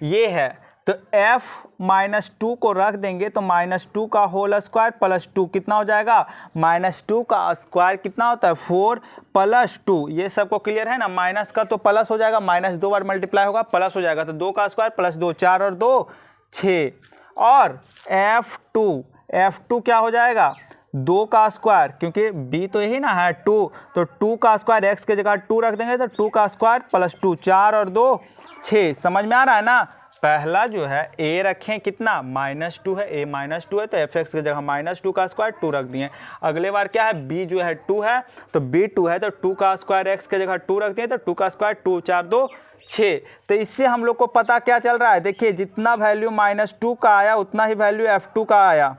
ये है। तो f -2 को रख देंगे तो -2 का होल स्क्वायर + 2 कितना हो जाएगा, -2 का स्क्वायर कितना होता है 4 + 2, ये सबको क्लियर है ना। माइनस का तो प्लस हो जाएगा, -2 बार मल्टीप्लाई होगा प्लस हो जाएगा, तो 2 का स्क्वायर + 2, 4 और 2 6, और f2 क्या हो जाएगा 2 का स्क्वायर, क्योंकि b तो यही ना है 2, तो 2 का स्क्वायर x के जगह 2 रख देंगे तो 2 का स्क्वायर + 2, 4 और 2 6। समझ में आ रहा है ना। पहला जो है a रखें कितना -2 है, a -2 है तो f(x) की जगह -2 का स्क्वायर 2 रख दिए। अगले बार क्या है, b जो है 2 है तो b 2 है तो 2 का स्क्वायर x के जगह 2 रख दिए तो 2 का स्क्वायर 2, 4 2 6। तो इससे हम लोग को पता क्या चल रहा है, देखिए जितना वैल्यू -2 का आया उतना ही वैल्यू f2 का आया।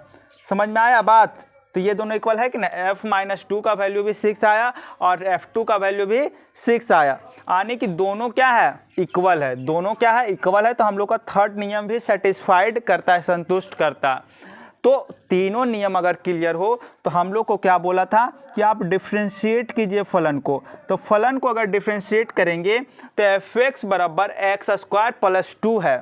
समझ में आया बात। तो ये दोनों इक्वल है कि ना, f -2 का वैल्यू भी 6 आया और f2 का वैल्यू भी 6 आया, यानी कि दोनों क्या है, इक्वल है। दोनों क्या है, इक्वल है। तो हम लोग का थर्ड नियम भी सेटिस्फाइड करता है, संतुष्ट करता है। तो तीनों नियम अगर क्लियर हो तो हम लोग को क्या बोला था कि आप डिफ्रेंशिएट कीजिए फलन को। तो फलन को अगर डिफ्रेंशिएट करेंगे तो f(x) बराबर x² + 2 है।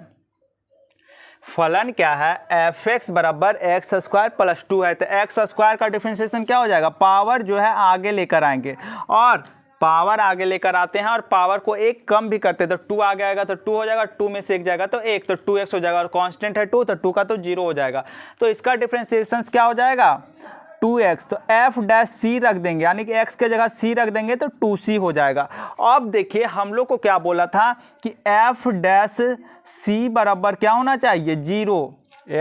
फलन क्या है, f(x) बराबर x² + 2 है। तो x² का डिफरेंशिएशन क्या हो जाएगा, पावर जो है आगे लेकर आएंगे, और पावर आगे लेकर आते हैं और पावर को एक कम भी करते हैं, तो 2 आगे आएगा तो 2 हो जाएगा, 2 में से 1 जाएगा तो 1, तो 2x हो जाएगा, और कांस्टेंट है 2 तो 2 का तो 0 हो जाएगा। तो इसका डिफरेंशिएशन क्या हो जाएगा 2x, तो f' रख देंगे, यानी कि x के जगह c रख देंगे तो 2c हो जाएगा। अब देखिए हम लोग को क्या बोला था कि f' बराबर क्या होना चाहिए 0,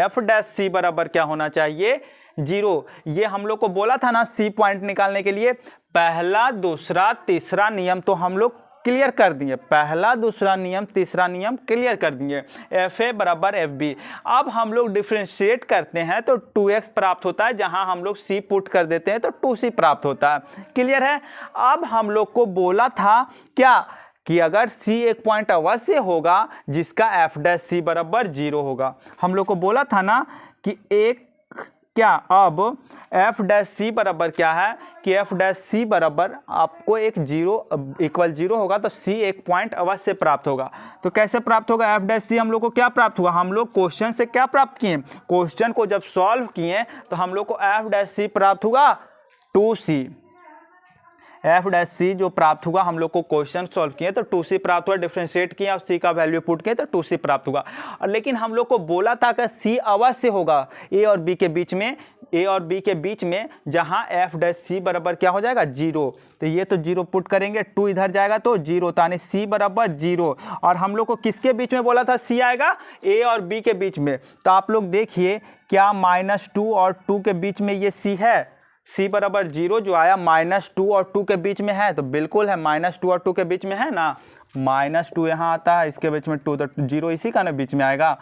f' बराबर क्या होना चाहिए 0। ये हम लोग को बोला था ना c पॉइंट निकालने के लिए। पहला दूसरा तीसरा नियम तो हम लोग क्लियर कर दिए, पहला दूसरा नियम तीसरा नियम क्लियर कर दिए, एफ ए बराबर एफ बी। अब हम लोग डिफ्रेंशिएट करते हैं तो 2x प्राप्त होता है, जहां हम लोग c पुट कर देते हैं तो 2c प्राप्त होता है। क्लियर है। अब हम लोग को बोला था क्या कि अगर c एक पॉइंट अवश्य होगा जिसका f' बराबर 0 होगा। हम लोग को बोला था ना कि एक क्या, अब f' बराबर क्या है कि f' बराबर आपको एक 0 होगा तो c एक पॉइंट अवश्य प्राप्त होगा। तो कैसे प्राप्त होगा f' हम लोग को क्या प्राप्त हुआ, हम लोग क्वेश्चन से क्या प्राप्त किए, क्वेश्चन को जब सॉल्व किए तो हम लोग को f' प्राप्त हुआ 2c। f' जो प्राप्त हुआ, हम लोग को क्वेश्चन सॉल्व किए तो 2c प्राप्त हुआ, डिफरेंशिएट किया और c का वैल्यू पुट किए तो 2c प्राप्त हुआ। और लेकिन हम लोग को बोला था कि c अवश्य होगा a और b के बीच में जहां f' बराबर क्या हो जाएगा 0। तो ये तो 0 पुट करेंगे, 2 इधर जाएगा तो 0, यानी c बराबर 0। और हम लोग को किसके बीच में बोला था c आएगा, a और b के बीच में। तो आप लोग देखिए क्या -2 और 2 के बीच में ये c है, c बराबर 0 जो आया -2 और 2 के बीच में है, तो बिल्कुल है -2 और 2 के बीच में है ना, -2 यहाँ आता है, इसके बीच में 2 तो 0 इसी का ना बीच में आएगा,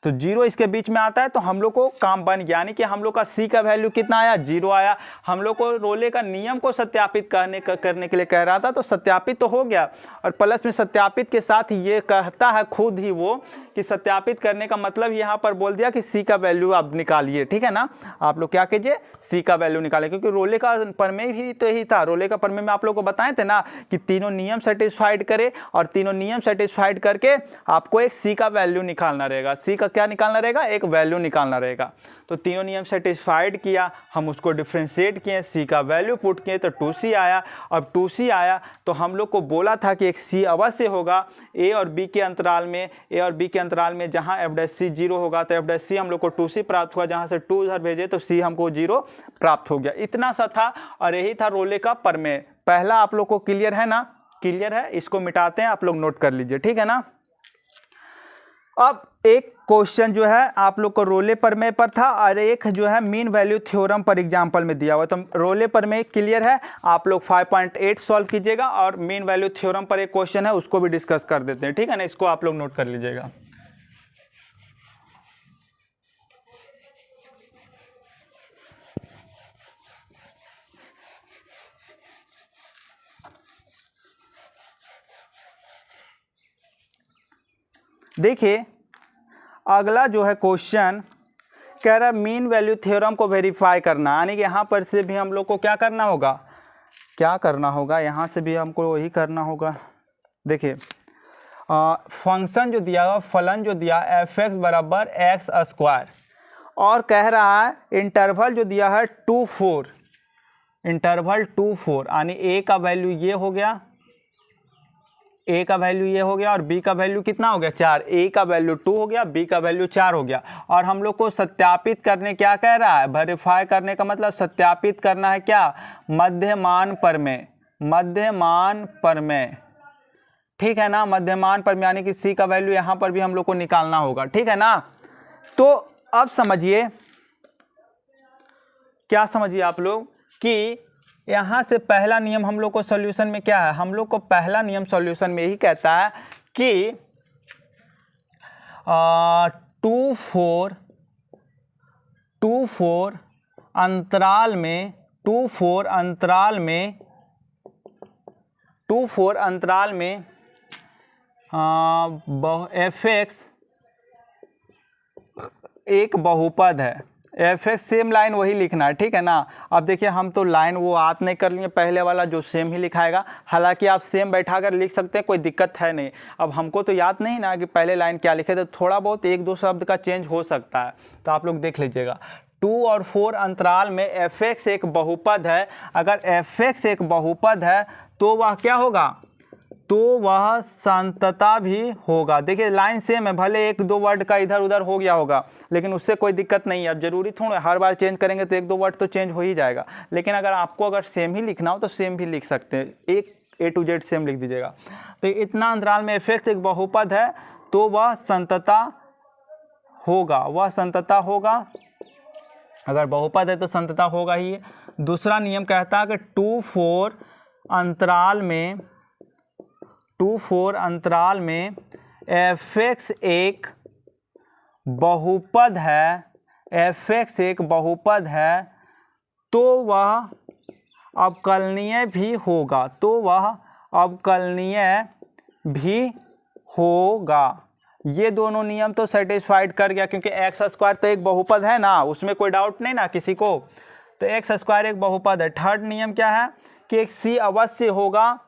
तो 0 इसके बीच में आता है। तो हम लोग को काम बन गया, यानी कि हम लोग का c का वैल्यू कितना आया 0 आया। हम लोग को रोले का नियम को सत्यापित करने के लिए कह रहा था, तो सत्यापित तो हो गया, और प्लस में सत्यापित के साथ ये कहता है खुद ही वो कि सत्यापित करने का मतलब यहाँ पर बोल दिया कि c का वैल्यू आप निकालिए, ठीक है ना। आप लोग क्या कीजिए, c का वैल्यू निकालिए, क्योंकि रोले का प्रमेय ही तो यही था। रोले का प्रमेय में आप लोग को बताए थे ना कि तीनों नियम सेटिस्फाइड करे, और तीनों नियम सेटिस्फाइड करके आपको एक c का वैल्यू निकालना रहेगा। c का क्या निकालना रहेगा, एक वैल्यू निकालना रहेगा। तो तीनों नियम सेटिस्फाइड किया, हम उसको डिफरेंशिएट किए, c का वैल्यू पुट किए तो 2c आया। अब 2c आया तो हम लोग को बोला था कि एक c अवश्य होगा a और b के अंतराल में, जहां f' 0 होगा तो f' हम लोग को 2c प्राप्त हुआ, जहां से 2 उधर भेजे तो c हमको 0 प्राप्त हो गया। इतना सा था, और यही था रोले का प्रमेय। पहला आप लोग को क्लियर है ना, क्लियर है। इसको मिटाते हैं, आप लोग नोट कर लीजिए, ठीक है ना। अब एक क्वेश्चन जो है आप लोग को रोले प्रमेय पर था और एक जो है मीन वैल्यू थ्योरम पर एग्जांपल में दिया हुआ। तो रोले प्रमेय क्लियर है, आप लोग 5.8 सॉल्व कीजिएगा और मीन वैल्यू थ्योरम पर एक क्वेश्चन है उसको भी डिस्कस कर देते हैं, ठीक है ना। इसको आप लोग नोट कर लीजिएगा। देखिए अगला जो है क्वेश्चन कह रहा है मीन वैल्यू थ्योरम को वेरीफाई करना, यानी कि यहाँ पर से भी हम लोग को क्या करना होगा, यहाँ से भी हमको वही करना होगा। देखिए फंक्शन जो दिया हुआ, फलन जो दिया f(x) बराबर x स्क्वायर, और कह रहा है इंटरवल जो दिया है 2 4, इंटरवल 2 4, यानी a का वैल्यू ये हो गया, a का वैल्यू ये हो गया और b का वैल्यू कितना हो गया 4। a का वैल्यू 2 हो गया, b का वैल्यू 4 हो गया। और हम लोग को सत्यापित करने क्या कह रहा है, वेरीफाई करने का मतलब सत्यापित करना है क्या, मध्यमान प्रमेय, मध्यमान प्रमेय, ठीक है ना। मध्यमान प्रमेय यानी कि c का वैल्यू यहाँ पर भी हम लोग को निकालना होगा, ठीक है ना। तो अब समझिए, क्या समझिए आप लोग कि यहाँ से पहला नियम हम लोग को सॉल्यूशन में क्या है, हम लोग को पहला नियम सॉल्यूशन में यही कहता है कि 2 4 अंतराल में 2 4 अंतराल में f(x) एक बहुपद है। f(x) सेम लाइन वही लिखना है, ठीक है ना। अब देखिए हम तो लाइन वो याद नहीं कर लिए, पहले वाला जो सेम ही लिखाएगा, हालांकि आप सेम बैठाकर लिख सकते हैं, कोई दिक्कत है नहीं। अब हमको तो याद नहीं ना कि पहले लाइन क्या लिखे, तो थोड़ा बहुत 1-2 शब्द का चेंज हो सकता है, तो आप लोग देख लीजिएगा। 2 और 4 अंतराल में f(x) एक बहुपद है। अगर f(x) एक बहुपद है तो वह क्या होगा, तो वह संतता भी होगा। देखिए लाइन सेम है, भले 1-2 वर्ड का इधर उधर हो गया होगा, लेकिन उससे कोई दिक्कत नहीं है। अब जरूरी थोड़ा हर बार चेंज करेंगे तो 1-2 वर्ड तो चेंज हो ही जाएगा, लेकिन अगर आपको अगर सेम ही लिखना हो तो सेम भी लिख सकते हैं, एक A to Z सेम लिख दीजिएगा। तो इतना अंतराल में f(x) एक बहुपद है तो वह संतता होगा, वह संतता होगा। अगर बहुपद है तो संतता होगा ही। दूसरा नियम कहता है कि 2 4 अंतराल में f(x) एक बहुपद है, f(x) एक बहुपद है तो वह अवकलनीय भी होगा, तो वह अवकलनीय भी होगा। ये दोनों नियम तो सेटिस्फाइड कर गया, क्योंकि x स्क्वायर तो एक बहुपद है ना, उसमें कोई डाउट नहीं ना किसी को, तो x स्क्वायर एक बहुपद है। थर्ड नियम क्या है कि एक c अवश्य होगा,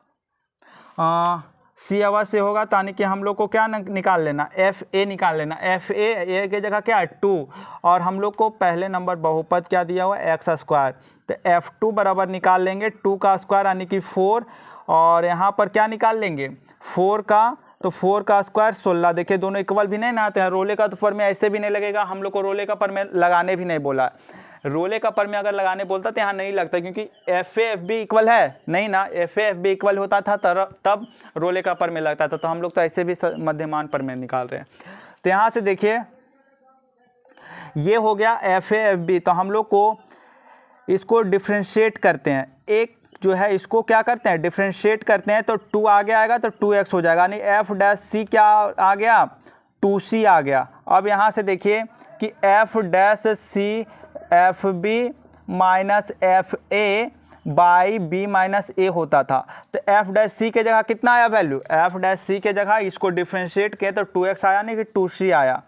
c अवश्य होगा, तानी कि हम लोग को क्या निकाल लेना, fa निकाल लेना। fa की जगह क्या है 2, और हम लोग को पहले नंबर बहुपद क्या दिया हुआ x स्क्वायर, तो f2 बराबर निकाल लेंगे 2 का स्क्वायर यानी कि 4, और यहाँ पर क्या निकाल लेंगे 4 का, तो 4 का स्क्वायर 16। देखिए दोनों इक्वल भी नहीं ना आते हैं, रोले का तो प्रमेय ऐसे भी नहीं लगेगा, हम लोग को रोले का प्रमेय लगाने भी नहीं बोला। रोले का प्रमेय अगर लगाने बोलता तो यहाँ नहीं लगता, क्योंकि FA FB इक्वल है नहीं ना, FA FB इक्वल होता था तब रोले का प्रमेय लगता था। तो हम लोग तो ऐसे भी मध्यमान प्रमेय निकाल रहे हैं। तो यहाँ से देखिए ये हो गया FA FB, तो हम लोग को इसको डिफ्रेंशिएट करते हैं, एक जो है इसको क्या करते हैं डिफ्रेंशिएट करते हैं, तो 2 आगे आएगा तो 2x हो जाएगा, यानी f' क्या आ गया 2c आ गया। अब यहाँ से देखिए कि f' FB minus FA by B minus A होता था, तो f' के जगह कितना आया वैल्यू, f' के जगह इसको डिफ्रेंशिएट किया तो 2x आया, नहीं कि 2c आया।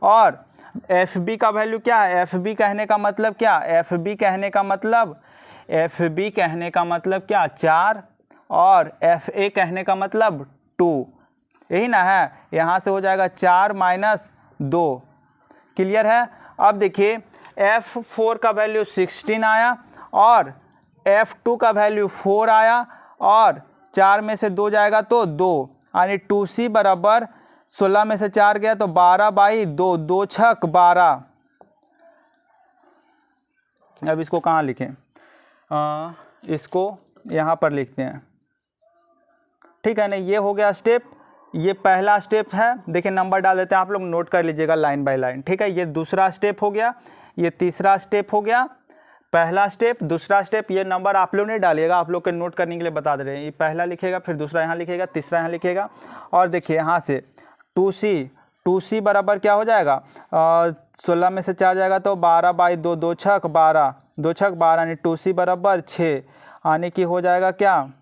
और FB का वैल्यू क्या है, FB कहने का मतलब क्या, FB कहने का मतलब क्या 4, और FA कहने का मतलब 2, यही ना है। यहाँ से हो जाएगा 4 माइनस 2, क्लियर है। अब देखिए F4 का वैल्यू 16 आया और F2 का वैल्यू 4 आया, और 4 में से 2 जाएगा तो 2, यानी 2c बराबर 16 में से 4 गया तो 12/2, 2 छक 12। अब इसको कहाँ लिखें, इसको यहाँ पर लिखते हैं, ठीक है ना। ये हो गया स्टेप ये पहला स्टेप है, देखिए नंबर डाल देते हैं, आप लोग नोट कर लीजिएगा लाइन बाय लाइन, ठीक है। ये दूसरा स्टेप हो गया, ये तीसरा स्टेप हो गया, पहला स्टेप, दूसरा स्टेप। ये नंबर आप लोग नहीं डालिएगा, आप लोग के नोट करने के लिए बता दे रहे हैं। ये पहला लिखेगा, फिर दूसरा यहाँ लिखेगा, तीसरा यहाँ लिखेगा। और देखिए यहाँ से 2c बराबर क्या हो जाएगा, 16 में से 4 जाएगा तो 12/2, 2 छक 12, 2 छक 12 यानी 2c बराबर 6, यानी कि हो जाएगा क्या,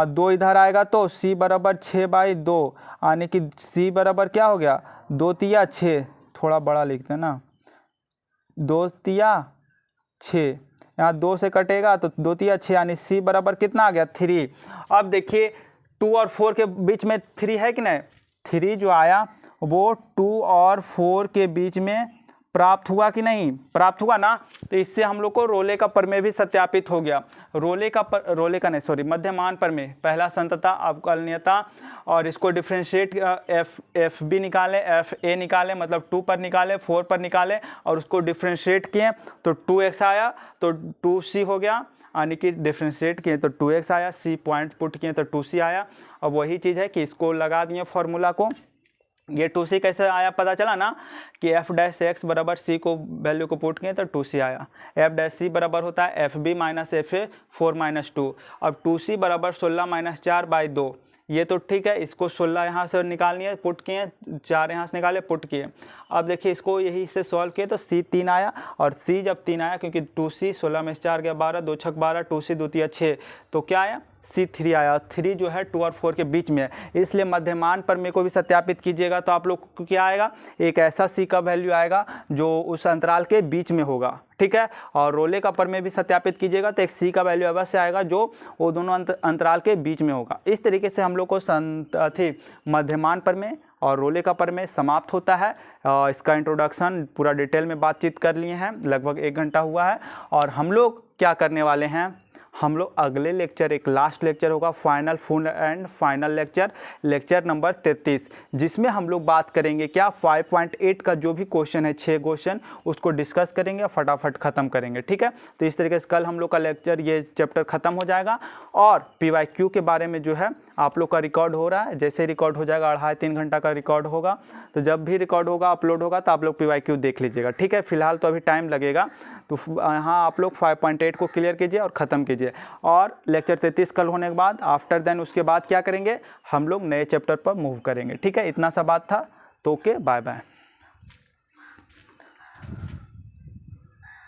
2 इधर आएगा तो c बराबर 6/2, यानी कि c बराबर क्या हो गया, 2 तिया 6, थोड़ा बड़ा लिखते हैं ना, 2 तिया 6, यहाँ 2 से कटेगा तो 2 तिया 6, यानी c बराबर कितना आ गया, 3। अब देखिए 2 और 4 के बीच में 3 है कि नहीं, 3 जो आया वो 2 और 4 के बीच में प्राप्त हुआ कि नहीं, प्राप्त हुआ ना। तो इससे हम लोग को रोले का प्रमेय भी सत्यापित हो गया। मध्यमान प्रमेय, पहला संतता, अवकलनीयता, और इसको डिफ्रेंशिएट एफ बी निकाले, एफ ए निकाले, मतलब 2 पर निकाले, 4 पर निकाले और उसको डिफ्रेंशिएट किए तो 2x आया, तो 2c हो गया, यानी कि डिफ्रेंशिएट किए तो 2x आया, c पॉइंट पुट किए तो 2c आया। अब वही चीज़ है कि इसको लगा दिए फॉर्मूला को, ये 2c कैसे आया पता चला ना, कि f' बराबर c को वैल्यू को पुट किए तो 2c आया। f' बराबर होता है fb माइनस fa 4 - 2। अब 2c बराबर 16 - 4/2, ये तो ठीक है, इसको 16 यहाँ से निकालनी है, पुट किए, 4 यहाँ से निकाले, पुट किए। अब देखिए इसको यही से सॉल्व किए तो c 3 आया, और c जब 3 आया, क्योंकि 2c 16 में से 4 गया 12, 2 छक 12, 2c 2 तिया 6, तो क्या आया, c 3 आया। 3 जो है 2 और 4 के बीच में है, इसलिए मध्यमान प्रमेय को भी सत्यापित कीजिएगा तो आप लोग को क्या आएगा, एक ऐसा c का वैल्यू आएगा जो उस अंतराल के बीच में होगा, ठीक है। और रोले का प्रमेय भी सत्यापित कीजिएगा तो एक c का वैल्यू अवश्य आएगा जो वो दोनों अंतराल के बीच में होगा। इस तरीके से हम लोग को मध्यमान प्रमेय और रोले का प्रमेय समाप्त होता है। इसका इंट्रोडक्शन पूरा डिटेल में बातचीत कर लिए हैं, लगभग 1 घंटा हुआ है। और हम लोग क्या करने वाले हैं, हम लोग अगले लेक्चर, एक लास्ट लेक्चर होगा, final full and final lecture number 33, जिसमें हम लोग बात करेंगे क्या, 5.8 का जो भी क्वेश्चन है, 6 क्वेश्चन, उसको डिस्कस करेंगे, फटाफट ख़त्म करेंगे, ठीक है। तो इस तरीके से कल हम लोग का लेक्चर, ये चैप्टर ख़त्म हो जाएगा। और PYQ के बारे में जो है आप लोग का रिकॉर्ड हो रहा है, जैसे रिकॉर्ड हो जाएगा 2.5-3 घंटा का रिकॉर्ड होगा, तो जब भी रिकॉर्ड होगा, अपलोड होगा, तो आप लोग PYQ देख लीजिएगा, ठीक है। फिलहाल तो अभी टाइम लगेगा, तो यहाँ आप लोग 5.8 को क्लियर कीजिए और ख़त्म कीजिए। और लेक्चर 33 कल होने के बाद आफ्टर देन उसके बाद क्या करेंगे, हम लोग नए चैप्टर पर मूव करेंगे, ठीक है। इतना सा बात था, तो ओके, बाय बाय।